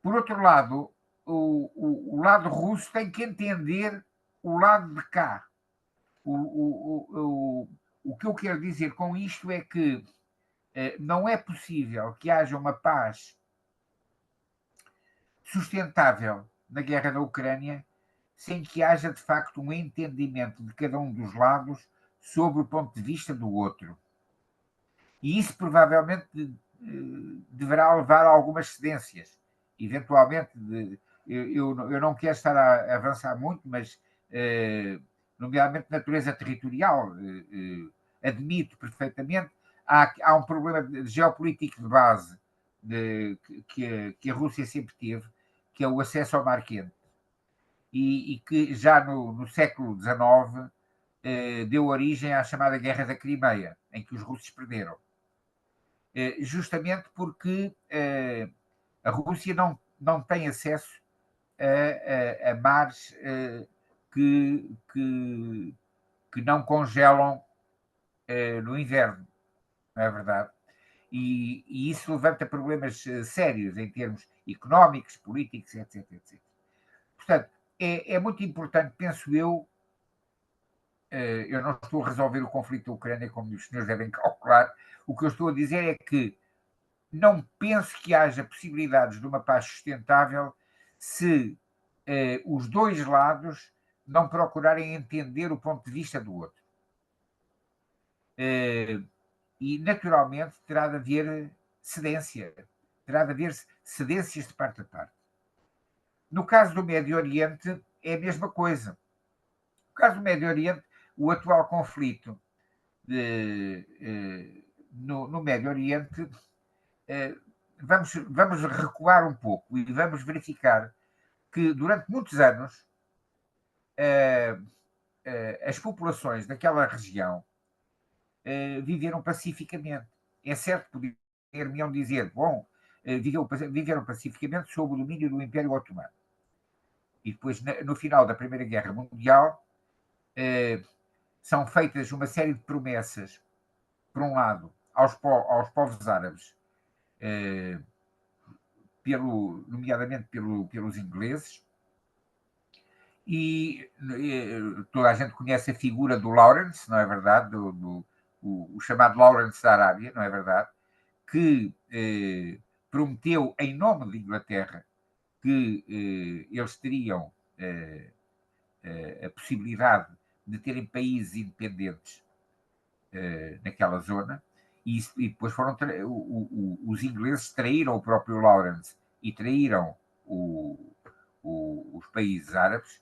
Por outro lado, o lado russo tem que entender o lado de cá. O que eu quero dizer com isto é que não é possível que haja uma paz sustentável na guerra da Ucrânia sem que haja, de facto, um entendimento de cada um dos lados sobre o ponto de vista do outro. E isso provavelmente deverá levar a algumas cedências. Eventualmente, eu não quero estar a avançar muito, mas, nomeadamente, natureza territorial, admito perfeitamente. Há um problema geopolítico de base que a Rússia sempre teve, que é o acesso ao Mar Quente. E que já no século XIX deu origem à chamada Guerra da Crimeia, em que os russos perderam. Justamente porque a Rússia não tem acesso a mares que não congelam no inverno, não é verdade? E isso levanta problemas sérios em termos económicos, políticos, etc. etc. Portanto, é muito importante, penso eu não estou a resolver o conflito da Ucrânia, como os senhores devem calcular. O que eu estou a dizer é que não penso que haja possibilidades de uma paz sustentável se os dois lados não procurarem entender o ponto de vista do outro. E, naturalmente, terá de haver cedência. Terá de haver cedências de parte a parte. No caso do Médio Oriente, é a mesma coisa. No caso do Médio Oriente, o atual conflito no Médio Oriente, vamos recuar um pouco e vamos verificar que durante muitos anos as populações daquela região viveram pacificamente. É certo que poderiam dizer, bom, viveram pacificamente sob o domínio do Império Otomano. E depois, no final da Primeira Guerra Mundial, são feitas uma série de promessas, por um lado, aos povos árabes, nomeadamente pelos ingleses, e toda a gente conhece a figura do Lawrence, não é verdade? O chamado Lawrence da Arábia, não é verdade? Que prometeu, em nome de Inglaterra, que eles teriam a possibilidade de terem países independentes naquela zona, e depois foram os ingleses traíram o próprio Lawrence e traíram os países árabes,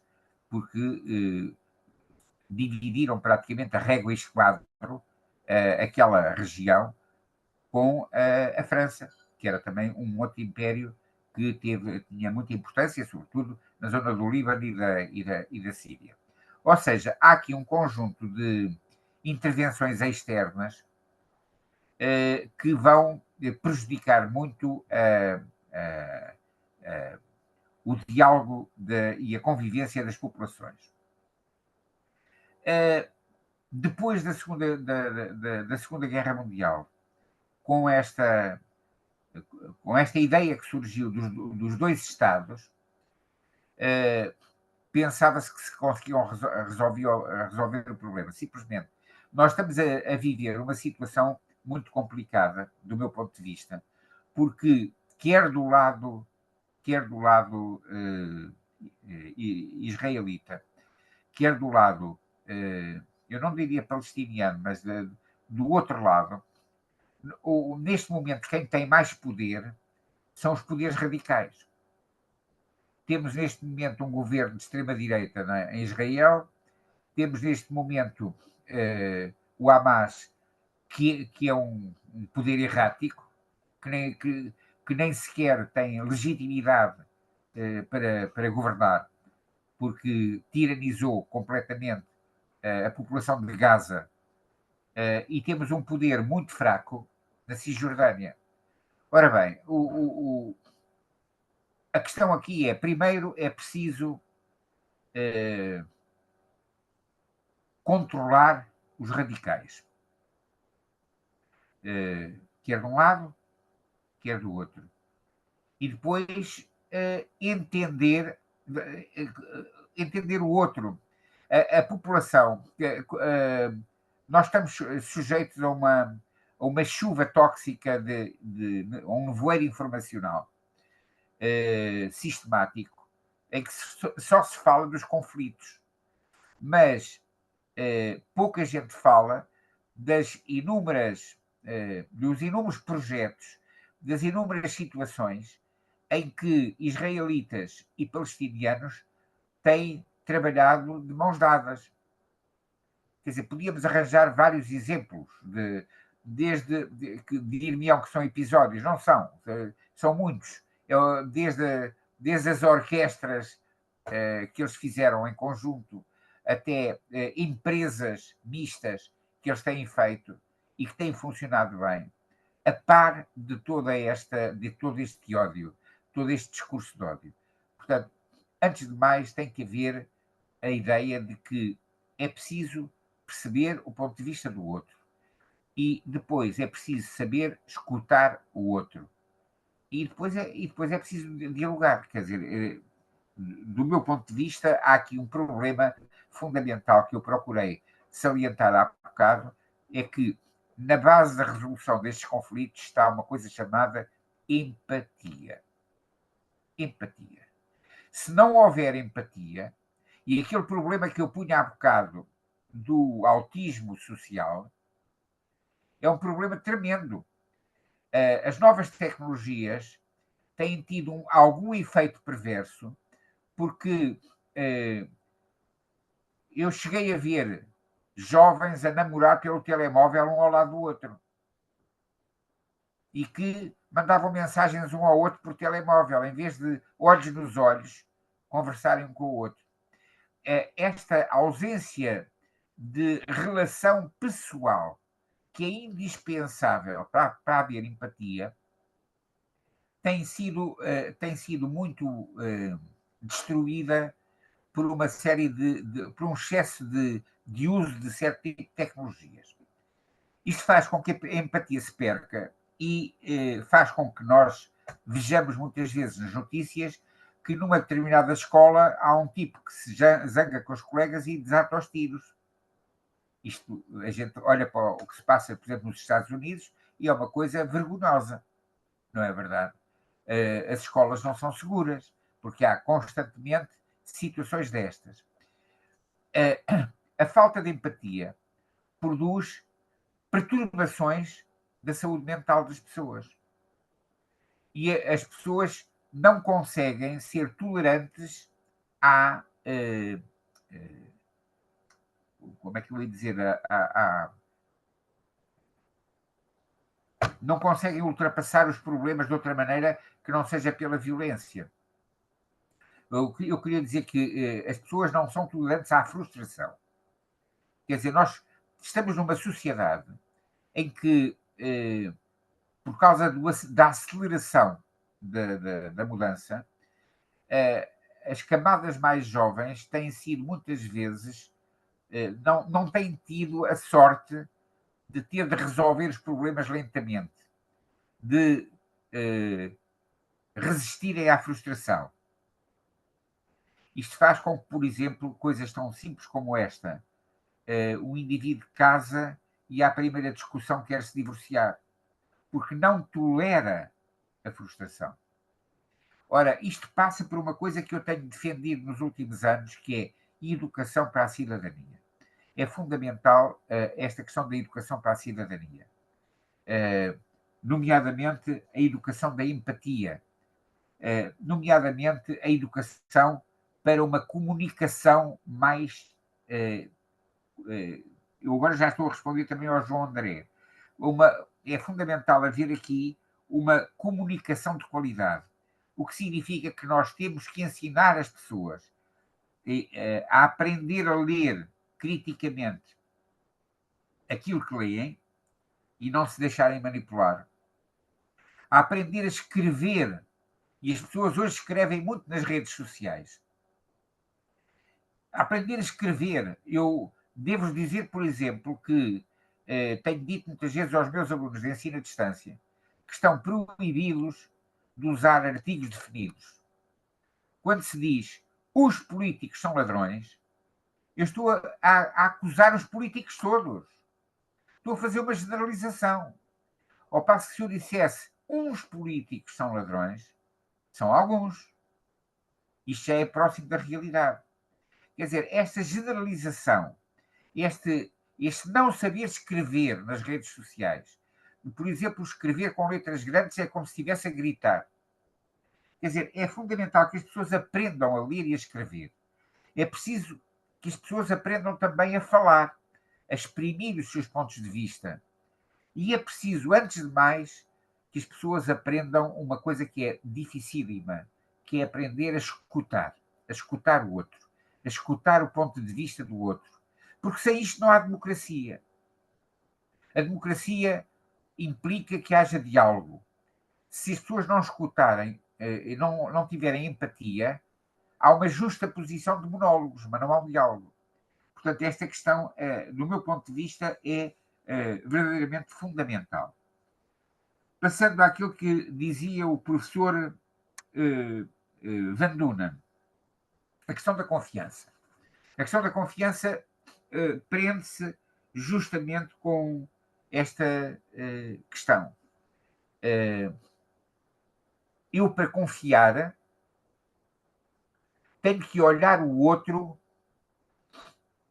porque dividiram praticamente a régua e esquadro aquela região com a França, que era também um outro império que tinha muita importância, sobretudo na zona do Líbano e da Síria. Ou seja, há aqui um conjunto de intervenções externas que vão prejudicar muito o diálogo e a convivência das populações. Depois da Segunda Guerra Mundial, com esta ideia que surgiu dos dois Estados, pensava-se que se conseguiam resolver o problema. Simplesmente, nós estamos a viver uma situação muito complicada, do meu ponto de vista, porque quer do lado israelita, quer do lado, eu não diria palestiniano, mas do outro lado, neste momento quem tem mais poder são os poderes radicais. Temos neste momento um governo de extrema-direita em Israel, temos neste momento o Hamas, que é um poder errático, que nem sequer tem legitimidade para governar, porque tiranizou completamente a população de Gaza, e temos um poder muito fraco na Cisjordânia. Ora bem, a questão aqui é, primeiro, é preciso controlar os radicais, quer de um lado, quer do outro. E depois entender o outro. A população, nós estamos sujeitos a uma chuva tóxica, a um nevoeiro informacional sistemático, em que só se fala dos conflitos, mas pouca gente fala dos inúmeros projetos, das inúmeras situações em que israelitas e palestinianos têm trabalhado de mãos dadas. Quer dizer, podíamos arranjar vários exemplos, desde dir-me-ão que são episódios, não são, são muitos. Desde as orquestras que eles fizeram em conjunto, até empresas mistas que eles têm feito e que têm funcionado bem, a par de todo este ódio, todo este discurso de ódio. Portanto, antes de mais, tem que haver a ideia de que é preciso perceber o ponto de vista do outro e depois é preciso saber escutar o outro. E depois é preciso dialogar. Quer dizer, do meu ponto de vista, há aqui um problema fundamental que eu procurei salientar há bocado, é que na base da resolução destes conflitos está uma coisa chamada empatia. Empatia. Se não houver empatia, e aquele problema que eu punha há bocado do autismo social, é um problema tremendo. As novas tecnologias têm tido algum efeito perverso, porque eu cheguei a ver jovens a namorar pelo telemóvel um ao lado do outro e que mandavam mensagens um ao outro por telemóvel, em vez de olhos nos olhos, conversarem um com o outro. Esta ausência de relação pessoal, que é indispensável para haver empatia, tem sido muito destruída por uma série por um excesso de uso de certo tipo de tecnologias. Isto faz com que a empatia se perca e faz com que nós vejamos muitas vezes nas notícias que numa determinada escola há um tipo que se zanga com os colegas e desata aos tiros. Isto, a gente olha para o que se passa, por exemplo, nos Estados Unidos e é uma coisa vergonhosa, não é verdade? As escolas não são seguras, porque há constantemente situações destas. A falta de empatia produz perturbações da saúde mental das pessoas. E as pessoas não conseguem ser tolerantes como é que eu ia dizer? Não conseguem ultrapassar os problemas de outra maneira que não seja pela violência. Eu queria dizer que as pessoas não são tolerantes à frustração. Quer dizer, nós estamos numa sociedade em que, por causa da aceleração da mudança, as camadas mais jovens têm sido muitas vezes, não têm tido a sorte de ter de resolver os problemas lentamente, de resistirem à frustração. Isto faz com que, por exemplo, coisas tão simples como esta, o indivíduo casa e à primeira discussão quer se divorciar, porque não tolera a frustração. Ora, isto passa por uma coisa que eu tenho defendido nos últimos anos, que é educação para a cidadania. É fundamental esta questão da educação para a cidadania, nomeadamente a educação da empatia, nomeadamente a educação para uma comunicação mais... eu agora já estou a responder também ao João André. É fundamental haver aqui uma comunicação de qualidade, o que significa que nós temos que ensinar as pessoas a aprender a ler criticamente aquilo que leem e não se deixarem manipular, a aprender a escrever, e as pessoas hoje escrevem muito nas redes sociais, a aprender a escrever. Eu devo dizer, por exemplo, que tenho dito muitas vezes aos meus alunos de ensino à distância que estão proibidos de usar artigos definidos. Quando se diz os políticos são ladrões, eu estou a acusar os políticos todos. Estou a fazer uma generalização. Ao passo que se eu dissesse uns políticos são ladrões, são alguns. Isto já é próximo da realidade. Quer dizer, esta generalização, este não saber escrever nas redes sociais, por exemplo, escrever com letras grandes é como se estivesse a gritar. Quer dizer, é fundamental que as pessoas aprendam a ler e a escrever. É preciso que as pessoas aprendam também a falar, a exprimir os seus pontos de vista. E é preciso, antes de mais, que as pessoas aprendam uma coisa que é dificílima, que é aprender a escutar o outro, a escutar o ponto de vista do outro. Porque sem isto não há democracia. A democracia implica que haja diálogo. Se as pessoas não escutarem e não tiverem empatia, há uma justa posição de monólogos, mas não há um diálogo. Portanto, esta questão, do meu ponto de vista, é verdadeiramente fundamental. Passando àquilo que dizia o professor Van Dunen, a questão da confiança. A questão da confiança prende-se justamente com esta questão. Eu, para confiar, tenho que olhar o outro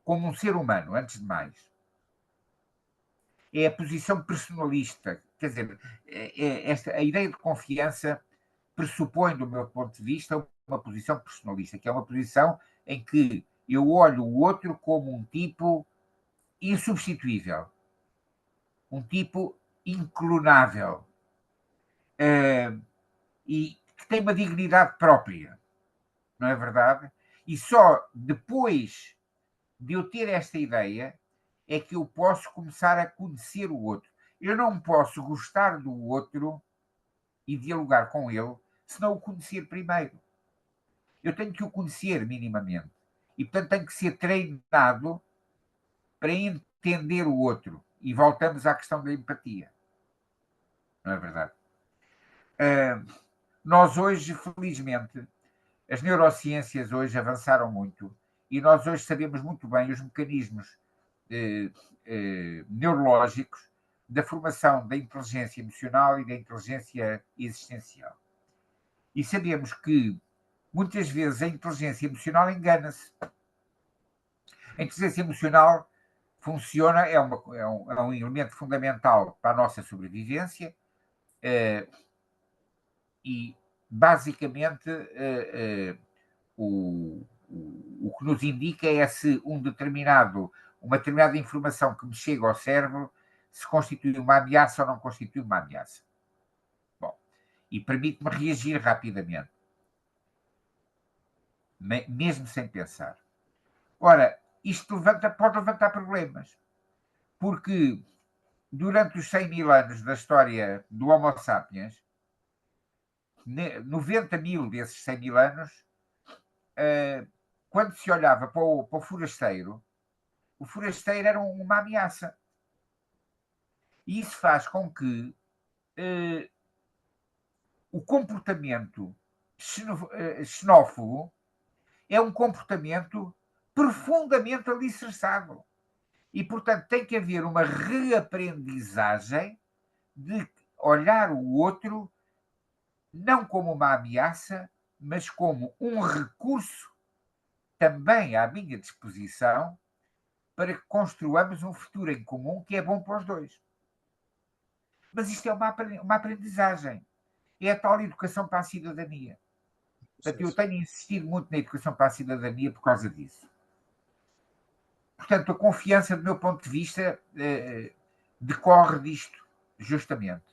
como um ser humano, antes de mais. É a posição personalista. Quer dizer, a ideia de confiança pressupõe, do meu ponto de vista, uma posição personalista, que é uma posição em que eu olho o outro como um tipo insubstituível, um tipo inclonável, e que tem uma dignidade própria, não é verdade? E só depois de eu ter esta ideia é que eu posso começar a conhecer o outro. Eu não posso gostar do outro e dialogar com ele se não o conhecer primeiro. Eu tenho que o conhecer minimamente. E, portanto, tenho que ser treinado para entender o outro. E voltamos à questão da empatia. Não é verdade? Nós hoje, felizmente, as neurociências hoje avançaram muito e nós hoje sabemos muito bem os mecanismos neurológicos da formação da inteligência emocional e da inteligência existencial. E sabemos que, muitas vezes, a inteligência emocional engana-se. A inteligência emocional funciona, é um elemento fundamental para a nossa sobrevivência e, basicamente, o que nos indica é se uma determinada informação que me chega ao cérebro se constitui uma ameaça ou não constitui uma ameaça. Bom, e permite-me reagir rapidamente, mesmo sem pensar. Ora, isto pode levantar problemas, porque durante os 100 mil anos da história do Homo sapiens, 90 mil desses 100 mil anos, quando se olhava para o forasteiro era uma ameaça. E isso faz com que o comportamento xenófobo é um comportamento profundamente alicerçado. E, portanto, tem que haver uma reaprendizagem de olhar o outro não como uma ameaça, mas como um recurso também à minha disposição para que construamos um futuro em comum que é bom para os dois. Mas isto é uma aprendizagem. É a tal educação para a cidadania. Portanto, eu tenho insistido muito na educação para a cidadania por causa disso. Portanto, a confiança, do meu ponto de vista, decorre disto, justamente.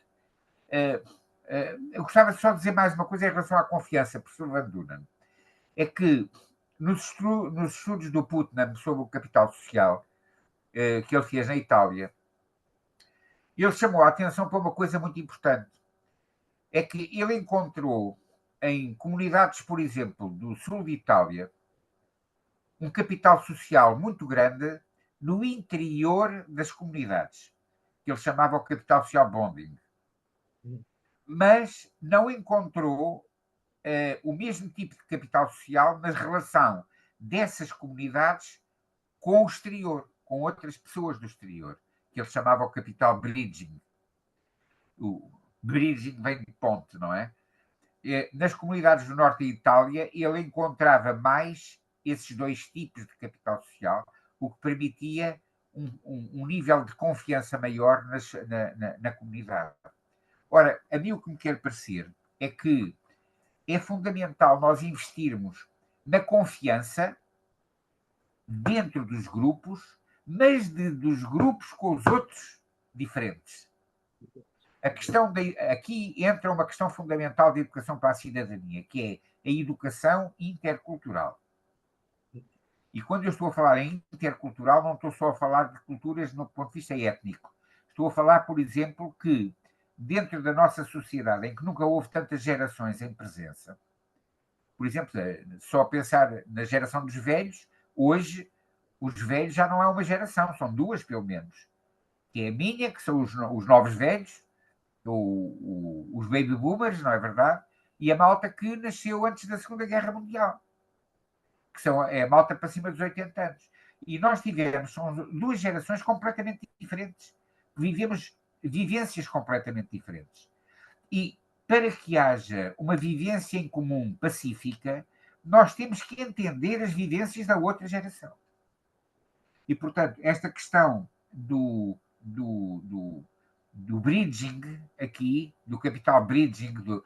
Eu gostava só de dizer mais uma coisa em relação à confiança, professor Van Dunen. É que nos estudos do Putnam sobre o capital social, que ele fez na Itália, ele chamou a atenção para uma coisa muito importante. É que ele encontrou em comunidades, por exemplo, do sul de Itália, um capital social muito grande no interior das comunidades, que ele chamava o capital social bonding. Mas não encontrou o mesmo tipo de capital social na relação dessas comunidades com o exterior, com outras pessoas do exterior, que ele chamava o capital bridging. O bridging vem de ponte, não é? Nas comunidades do norte da Itália, ele encontrava mais esses dois tipos de capital social, o que permitia um nível de confiança maior na comunidade. Ora, a mim o que me quer parecer é que é fundamental nós investirmos na confiança dentro dos grupos, mas dos grupos com os outros diferentes. Aqui entra uma questão fundamental de educação para a cidadania, que é a educação intercultural. E quando eu estou a falar em intercultural, não estou só a falar de culturas no ponto de vista étnico. Estou a falar, por exemplo, que dentro da nossa sociedade, em que nunca houve tantas gerações em presença, por exemplo, só pensar na geração dos velhos, hoje os velhos já não é uma geração, são duas pelo menos. Que é a minha, que são os novos velhos, os baby boomers, não é verdade? E a malta que nasceu antes da Segunda Guerra Mundial, que é a malta para cima dos 80 anos. E nós são duas gerações completamente diferentes. Vivemos vivências completamente diferentes. E para que haja uma vivência em comum pacífica, nós temos que entender as vivências da outra geração. E, portanto, esta questão do bridging aqui, do capital bridging, do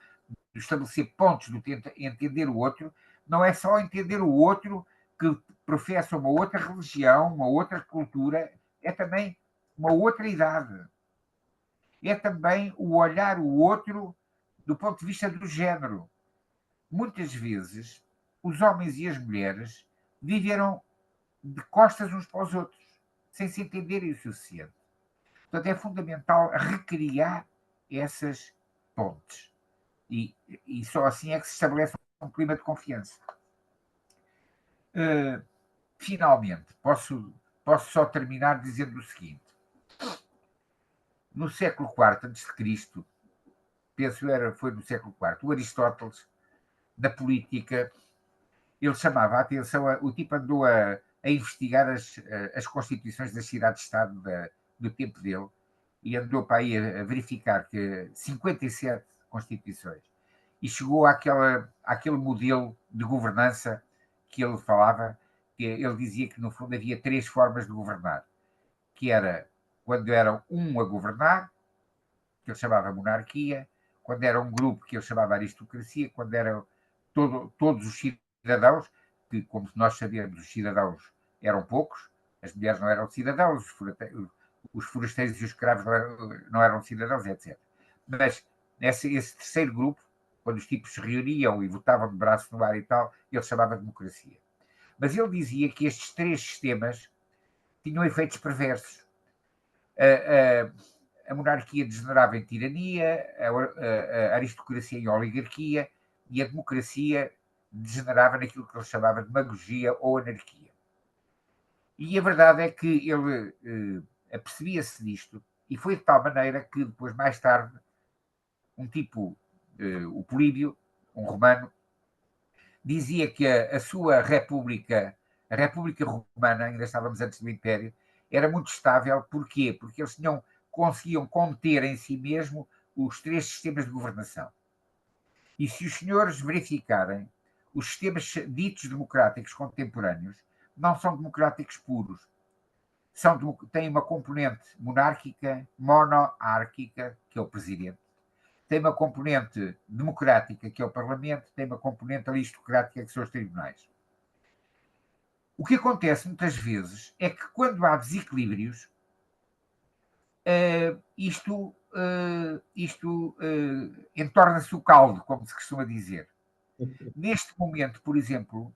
estabelecer pontos, do entender o outro, não é só entender o outro que professa uma outra religião, uma outra cultura, é também uma outra idade. É também o olhar o outro do ponto de vista do género. Muitas vezes, os homens e as mulheres viveram de costas uns para os outros, sem se entenderem o suficiente. Portanto, é fundamental recriar essas pontes. E só assim é que se estabelece um clima de confiança. Finalmente, posso só terminar dizendo o seguinte. No século IV a.C., penso foi no século IV, o Aristóteles, na política, ele chamava a atenção, o tipo andou a investigar as constituições das cidades-estado do tempo dele, e andou para aí a verificar que 57 constituições, e chegou àquele modelo de governança que ele falava, que ele dizia que no fundo havia 3 formas de governar, que era quando era um a governar, que ele chamava monarquia, quando era um grupo que ele chamava aristocracia, quando eram todos os cidadãos, que como nós sabemos os cidadãos eram poucos, as mulheres não eram cidadãos, os forasteiros e os escravos não eram cidadãos, etc. Mas esse terceiro grupo, quando os tipos se reuniam e votavam de braço no ar e tal, ele chamava democracia. Mas ele dizia que estes 3 sistemas tinham efeitos perversos. a monarquia degenerava em tirania, a aristocracia em oligarquia e a democracia degenerava naquilo que ele chamava de demagogia ou anarquia. E a verdade é que ele apercebia-se disto e foi de tal maneira que depois, mais tarde, um tipo, o Políbio, um romano, dizia que a sua república, a República Romana, ainda estávamos antes do Império, era muito estável. Porquê? Porque eles conseguiam conter em si mesmo os 3 sistemas de governação. E se os senhores verificarem, os sistemas ditos democráticos contemporâneos não são democráticos puros. Têm uma componente monárquica, monárquica, que é o presidente, tem uma componente democrática, que é o Parlamento, tem uma componente aristocrática, que são os tribunais. O que acontece muitas vezes é que quando há desequilíbrios, isto entorna-se o caldo, como se costuma dizer. Neste momento, por exemplo,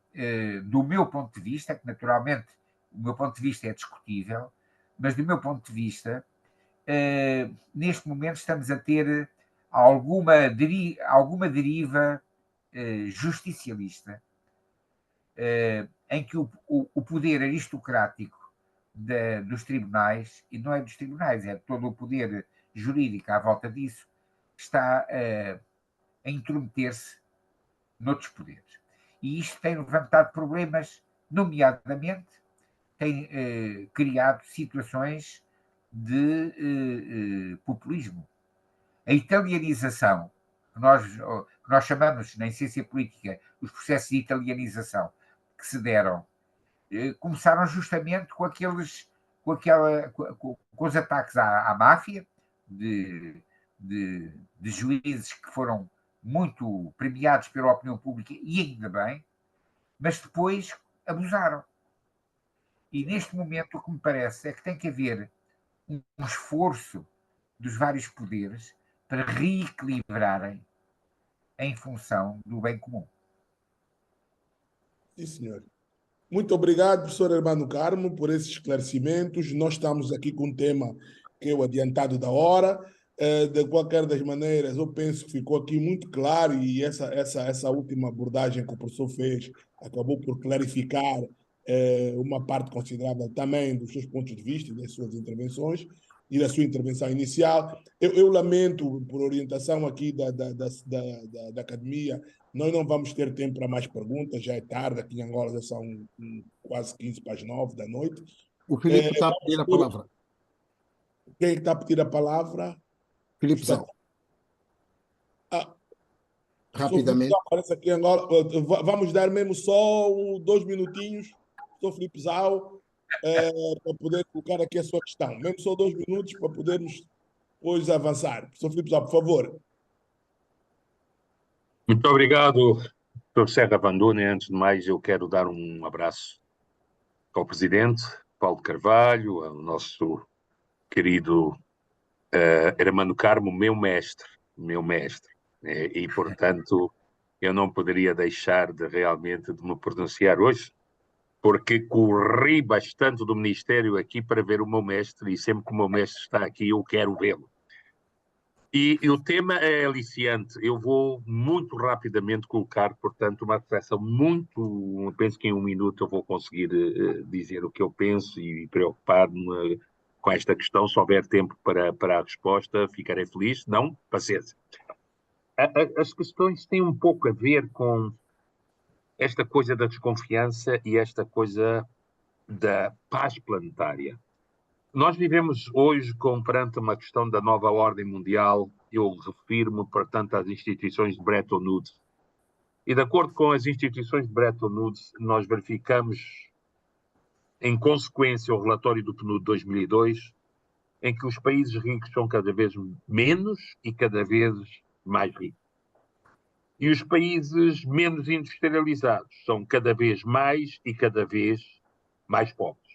do meu ponto de vista, que naturalmente o meu ponto de vista é discutível, mas do meu ponto de vista, neste momento estamos a ter alguma deriva justicialista, em que o poder aristocrático dos tribunais, e não é dos tribunais, é todo o poder jurídico à volta disso, está a intrometer-se noutros poderes. E isto tem levantado problemas, nomeadamente, tem criado situações de populismo. A italianização, que nós chamamos na ciência política os processos de italianização que se deram, começaram justamente com os ataques à máfia, de juízes que foram muito premiados pela opinião pública, e ainda bem, mas depois abusaram. E neste momento o que me parece é que tem que haver um esforço dos vários poderes para reequilibrarem em função do bem comum. Sim, senhor. Muito obrigado, professor Hermano Carmo, por esses esclarecimentos. Nós estamos aqui com um tema que é o adiantado da hora. De qualquer das maneiras, eu penso que ficou aqui muito claro, e essa última abordagem que o professor fez acabou por clarificar uma parte considerável também dos seus pontos de vista e das suas intervenções e da sua intervenção inicial. Eu lamento, por orientação aqui da academia, nós não vamos ter tempo para mais perguntas, já é tarde, aqui em Angola já são quase 15 para as 9 da noite. O Filipe está a pedir a palavra. Quem está a pedir a palavra? Filipe Zão. Rapidamente. Aparece aqui em Angola. Vamos dar mesmo só 2 minutinhos, professor Filipe Zão, para poder colocar aqui a sua questão. Mesmo só 2 minutos para podermos depois avançar. Professor Filipe Zão, por favor. Muito obrigado, Dr. Serra Bandone. Antes de mais, eu quero dar um abraço ao Presidente, Paulo Carvalho, ao nosso querido Hermano Carmo, meu mestre. E, portanto, eu não poderia deixar realmente de me pronunciar hoje, porque corri bastante do Ministério aqui para ver o meu mestre, e sempre que o meu mestre está aqui, eu quero vê-lo. E o tema é aliciante. Eu vou muito rapidamente colocar, portanto, uma reflexão muito... Penso que em 1 minuto eu vou conseguir dizer o que eu penso e preocupar-me com esta questão. Se houver tempo para a resposta, ficarei feliz. Não? Paciência. As questões têm um pouco a ver com esta coisa da desconfiança e esta coisa da paz planetária. Nós vivemos hoje perante uma questão da nova ordem mundial. Eu refiro-me, portanto, às instituições de Bretton Woods. E, de acordo com as instituições de Bretton Woods, nós verificamos, em consequência, o relatório do PNUD de 2002, em que os países ricos são cada vez menos e cada vez mais ricos. E os países menos industrializados são cada vez mais e cada vez mais pobres.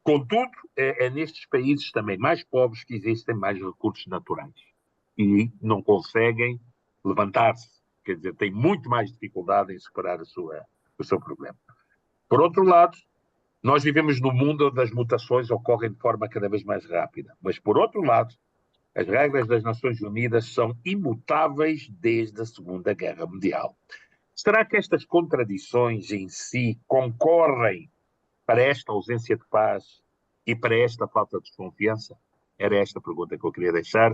Contudo, é nestes países também mais pobres que existem mais recursos naturais e não conseguem levantar-se. Quer dizer, têm muito mais dificuldade em superar o seu problema. Por outro lado, nós vivemos num mundo onde as mutações ocorrem de forma cada vez mais rápida. Mas, por outro lado, As regras das Nações Unidas são imutáveis desde a Segunda Guerra Mundial. Será que estas contradições em si concorrem para esta ausência de paz e para esta falta de confiança? Era esta a pergunta que eu queria deixar.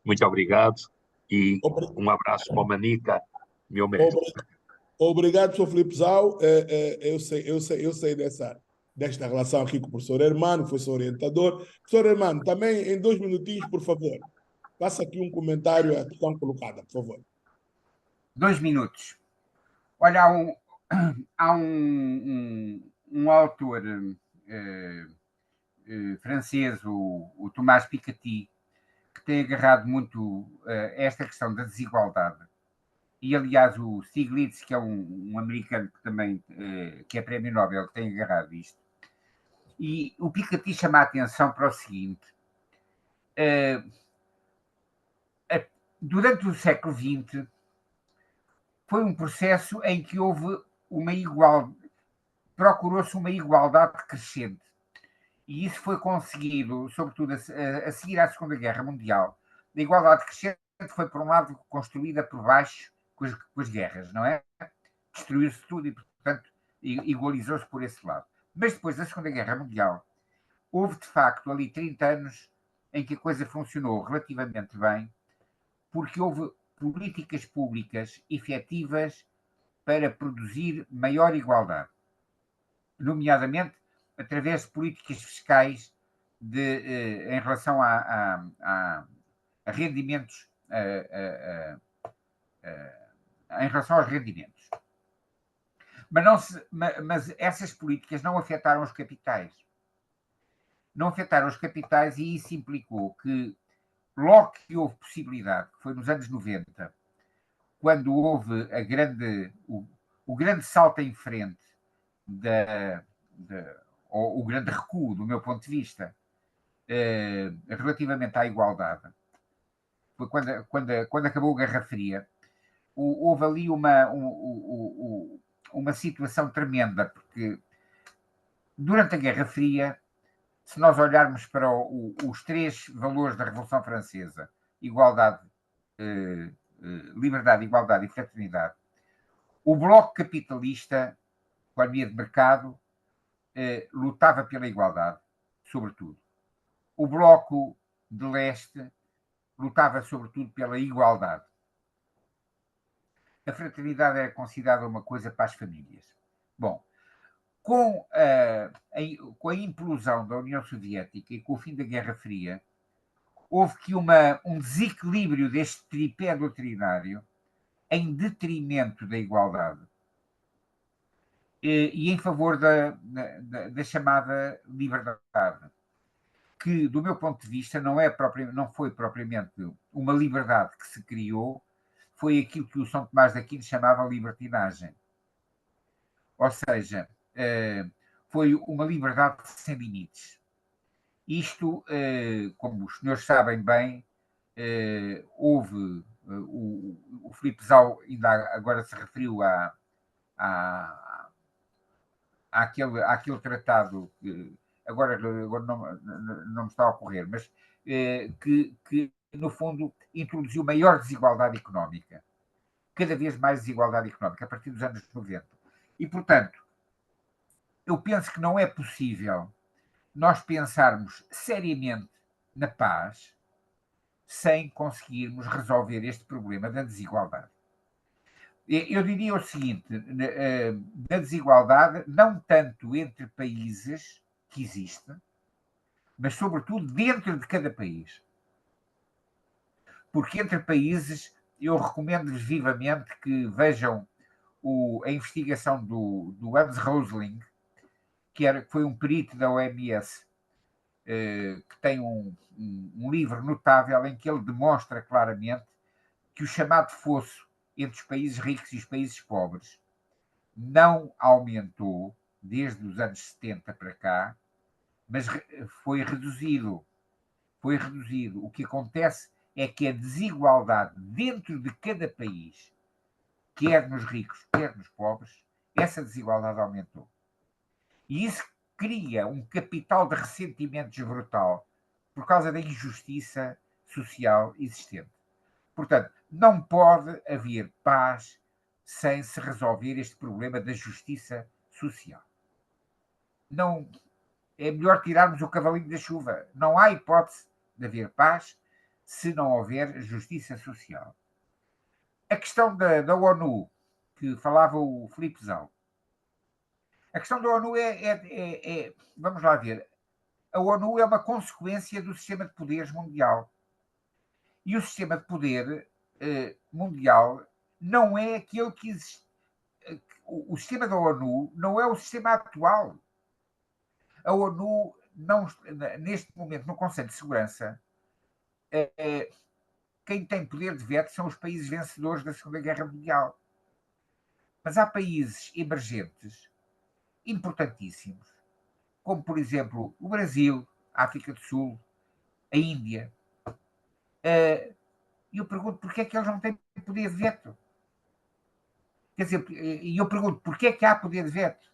Muito obrigado e um abraço para o Manica, meu mestre. Obrigado, Sr. Filipe Zau. Eu sei desta relação aqui com o professor Hermano, que foi seu orientador. Professor Hermano, também em 2 minutinhos, por favor, faça aqui um comentário à questão colocada, por favor. 2 minutos. Olha, há um autor francês, o Thomas Piketty, que tem agarrado muito esta questão da desigualdade. E, aliás, o Stiglitz, que é um americano que também que é prémio Nobel, que tem agarrado isto. E o Piketty chama a atenção para o seguinte. Durante o século XX, foi um processo em que houve procurou-se uma igualdade crescente. E isso foi conseguido, sobretudo a seguir à Segunda Guerra Mundial. A igualdade crescente foi, por um lado, construída por baixo com as guerras, não é? Destruiu-se tudo e, portanto, igualizou-se por esse lado. Mas depois da Segunda Guerra Mundial, houve, de facto, ali 30 anos em que a coisa funcionou relativamente bem, porque houve políticas públicas efetivas para produzir maior igualdade, nomeadamente através de políticas fiscais em relação a rendimentos, em relação aos rendimentos. Mas essas políticas não afetaram os capitais. Não afetaram os capitais e isso implicou que, logo que houve possibilidade, que foi nos anos 90, quando houve o grande salto em frente, ou o grande recuo, do meu ponto de vista, relativamente à igualdade, foi quando acabou a Guerra Fria, houve ali uma situação tremenda, porque durante a Guerra Fria, se nós olharmos para os 3 valores da Revolução Francesa, igualdade, liberdade, igualdade e fraternidade, o bloco capitalista, economia de mercado, lutava pela igualdade, sobretudo. O bloco de leste lutava, sobretudo, pela igualdade. A fraternidade era considerada uma coisa para as famílias. Bom, com a implosão da União Soviética e com o fim da Guerra Fria, houve que um desequilíbrio deste tripé doutrinário em detrimento da igualdade e em favor da chamada liberdade, que, do meu ponto de vista, não foi propriamente uma liberdade que se criou, foi aquilo que o São Tomás de Aquino chamava libertinagem. Ou seja, foi uma liberdade sem limites. Isto, como os senhores sabem bem, houve, o Filipe Zau ainda agora se referiu àquele tratado, agora não me está a ocorrer, mas que no fundo introduziu maior desigualdade económica, cada vez mais desigualdade económica, a partir dos anos 90. E, portanto, eu penso que não é possível nós pensarmos seriamente na paz sem conseguirmos resolver este problema da desigualdade. Eu diria o seguinte, da desigualdade, não tanto entre países que existe, mas sobretudo dentro de cada país. Porque entre países, eu recomendo-lhes vivamente que vejam a investigação do Hans Rosling, que foi um perito da OMS, que tem um livro notável em que ele demonstra claramente que o chamado fosso entre os países ricos e os países pobres não aumentou desde os anos 70 para cá, mas foi reduzido. Foi reduzido. O que acontece é que a desigualdade dentro de cada país, quer nos ricos, quer nos pobres, essa desigualdade aumentou. E isso cria um capital de ressentimentos brutal por causa da injustiça social existente. Portanto, não pode haver paz sem se resolver este problema da justiça social. Não, é melhor tirarmos o cavalinho da chuva. Não há hipótese de haver paz se não houver justiça social. A questão da ONU, que falava o Filipe Zau. A questão da ONU vamos lá ver, a ONU é uma consequência do sistema de poderes mundial. E o sistema de poder mundial não é aquele que existe. O sistema da ONU não é o sistema atual. A ONU, não, neste momento, no Conselho de Segurança, quem tem poder de veto são os países vencedores da Segunda Guerra Mundial. Mas há países emergentes importantíssimos, como, por exemplo, o Brasil, a África do Sul, a Índia. E eu pergunto porquê é que eles não têm poder de veto. Quer dizer, e eu pergunto porquê é que há poder de veto.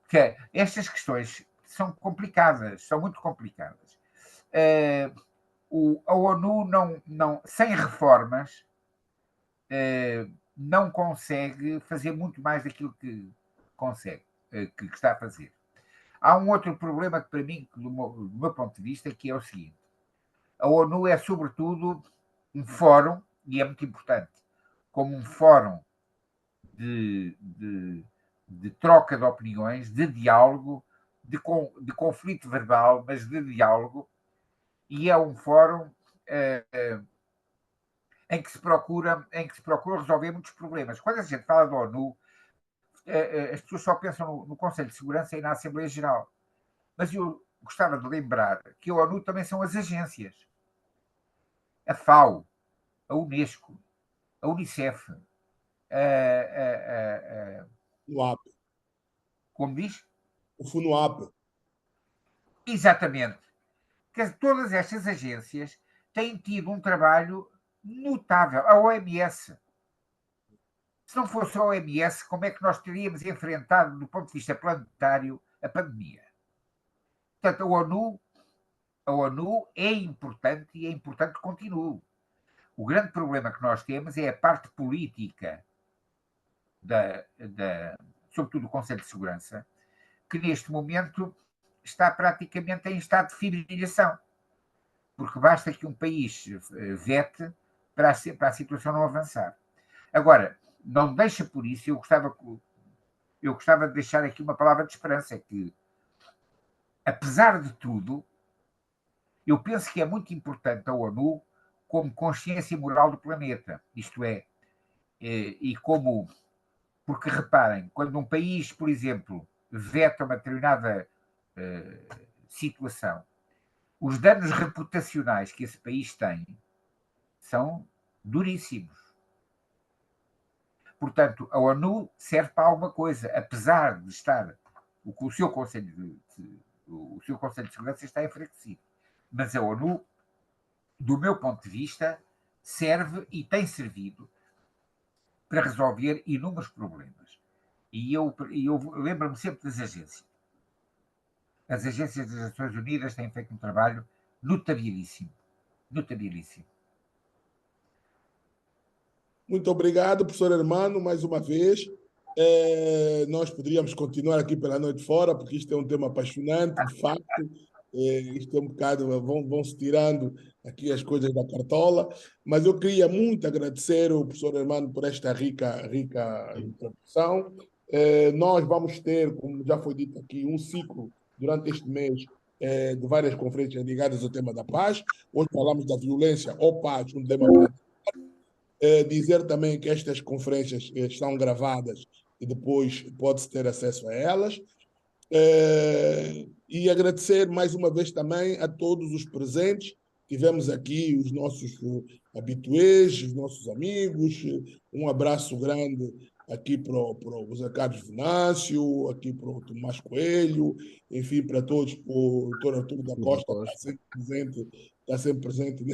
Porque estas questões são complicadas, são muito complicadas. A ONU, sem reformas, não consegue fazer muito mais daquilo que consegue, que está a fazer. Há um outro problema que, para mim, do meu ponto de vista, que é o seguinte. A ONU é, sobretudo, um fórum, e é muito importante, como um fórum de troca de opiniões, de diálogo, de conflito verbal, mas de diálogo, e é um fórum em que se procura resolver muitos problemas. Quando a gente fala da ONU, as pessoas só pensam no Conselho de Segurança e na Assembleia Geral. Mas eu gostava de lembrar que a ONU também são as agências. A FAO, a Unesco, a Unicef, FUNUAP. Como diz? O FUNUAP. Exatamente. Todas estas agências têm tido um trabalho notável. A OMS. Se não fosse a OMS, como é que nós teríamos enfrentado, do ponto de vista planetário, a pandemia? Portanto, a ONU é importante e é importante que continue. O grande problema que nós temos é a parte política, sobretudo do Conselho de Segurança, que neste momento está praticamente em estado de fibrilação. Porque basta que um país vete para a situação não avançar. Agora, não deixa por isso, eu gostava de deixar aqui uma palavra de esperança, que, apesar de tudo, eu penso que é muito importante a ONU como consciência moral do planeta. Isto é, e como... Porque, reparem, quando um país, por exemplo, veta uma determinada situação, os danos reputacionais que esse país tem são duríssimos. Portanto, a ONU serve para alguma coisa, apesar de estar o seu Conselho de Segurança está enfraquecido. Mas a ONU, do meu ponto de vista, serve e tem servido para resolver inúmeros problemas. E eu lembro-me sempre das agências. As agências das Nações Unidas têm feito um trabalho notabilíssimo. Notabilíssimo. Muito obrigado, professor Hermano, mais uma vez. Nós poderíamos continuar aqui pela noite fora, porque isto é um tema apaixonante, de facto. Isto é um bocado, vão-se tirando aqui as coisas da cartola, mas eu queria muito agradecer ao professor Hermano por esta rica introdução. Nós vamos ter, como já foi dito aqui, um ciclo durante este mês de várias conferências ligadas ao tema da paz. Hoje falamos da violência ou paz, um tema dizer também que estas conferências estão gravadas e depois pode-se ter acesso a elas. E agradecer mais uma vez também a todos os presentes. Tivemos aqui os nossos habituês, os nossos amigos. Um abraço grande aqui para o José Carlos Venâncio, aqui para o Tomás Coelho, enfim, para todos, para o doutor Arturo da Costa, que está sempre presente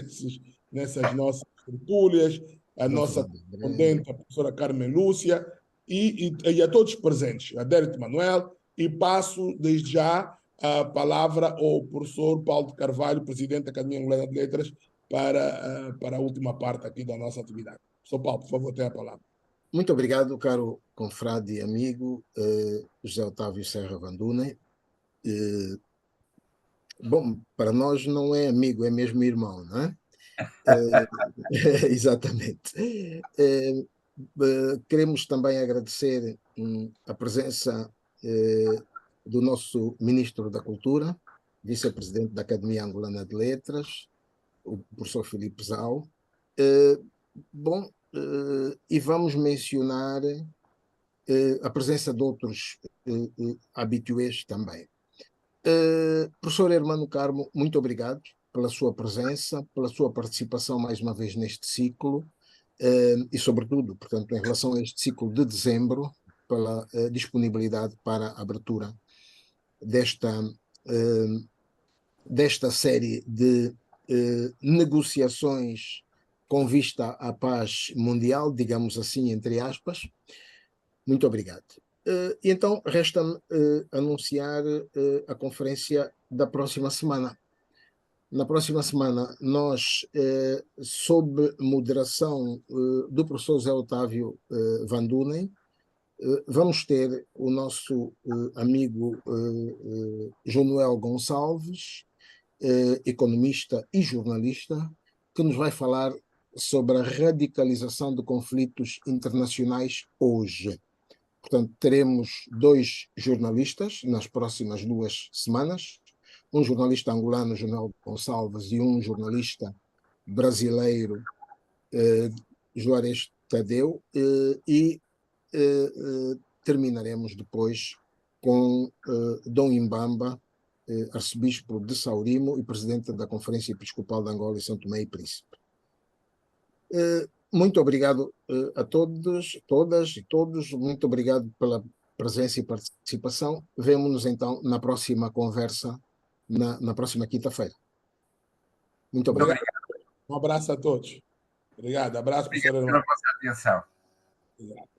nessas nossas tertúlias, a nossa correspondente, a professora Carmen Lúcia, e a todos os presentes, a Dérito Manuel, e passo desde já a palavra ao professor Paulo de Carvalho, presidente da Academia Angolana de Letras, para a última parte aqui da nossa atividade. Professor Paulo, por favor, tenha a palavra. Muito obrigado, caro confrade e amigo José Otávio Serra Vandune. Bom, para nós não é amigo, é mesmo irmão, não é? Exatamente. Queremos também agradecer a presença do nosso Ministro da Cultura, Vice-Presidente da Academia Angolana de Letras, o professor Filipe Zau. Bom, e vamos mencionar a presença de outros habitués também. Professor Hermano Carmo, muito obrigado pela sua presença, pela sua participação mais uma vez neste ciclo e, sobretudo, portanto, em relação a este ciclo de dezembro, pela disponibilidade para a abertura desta série de negociações com vista à paz mundial, digamos assim, entre aspas. Muito obrigado. E então, resta-me anunciar a conferência da próxima semana. Na próxima semana, nós, sob moderação do professor Zé Otávio Vandune, vamos ter o nosso amigo Jonuel Gonçalves, economista e jornalista, que nos vai falar sobre a radicalização de conflitos internacionais hoje. Portanto, teremos 2 jornalistas nas próximas 2 semanas, um jornalista angolano, Jonuel Gonçalves, e um jornalista brasileiro, Juarez Tadeu, e terminaremos depois com Dom Imbamba, arcebispo de Saurimo e presidente da Conferência Episcopal de Angola e São Tomé e Príncipe. Muito obrigado a todos, todas e todos. Muito obrigado pela presença e participação. Vemo-nos então na próxima conversa, na próxima quinta-feira. Muito obrigado. Um abraço a todos. Obrigado. Abraço, professor. Obrigado pela vossa atenção. Obrigado.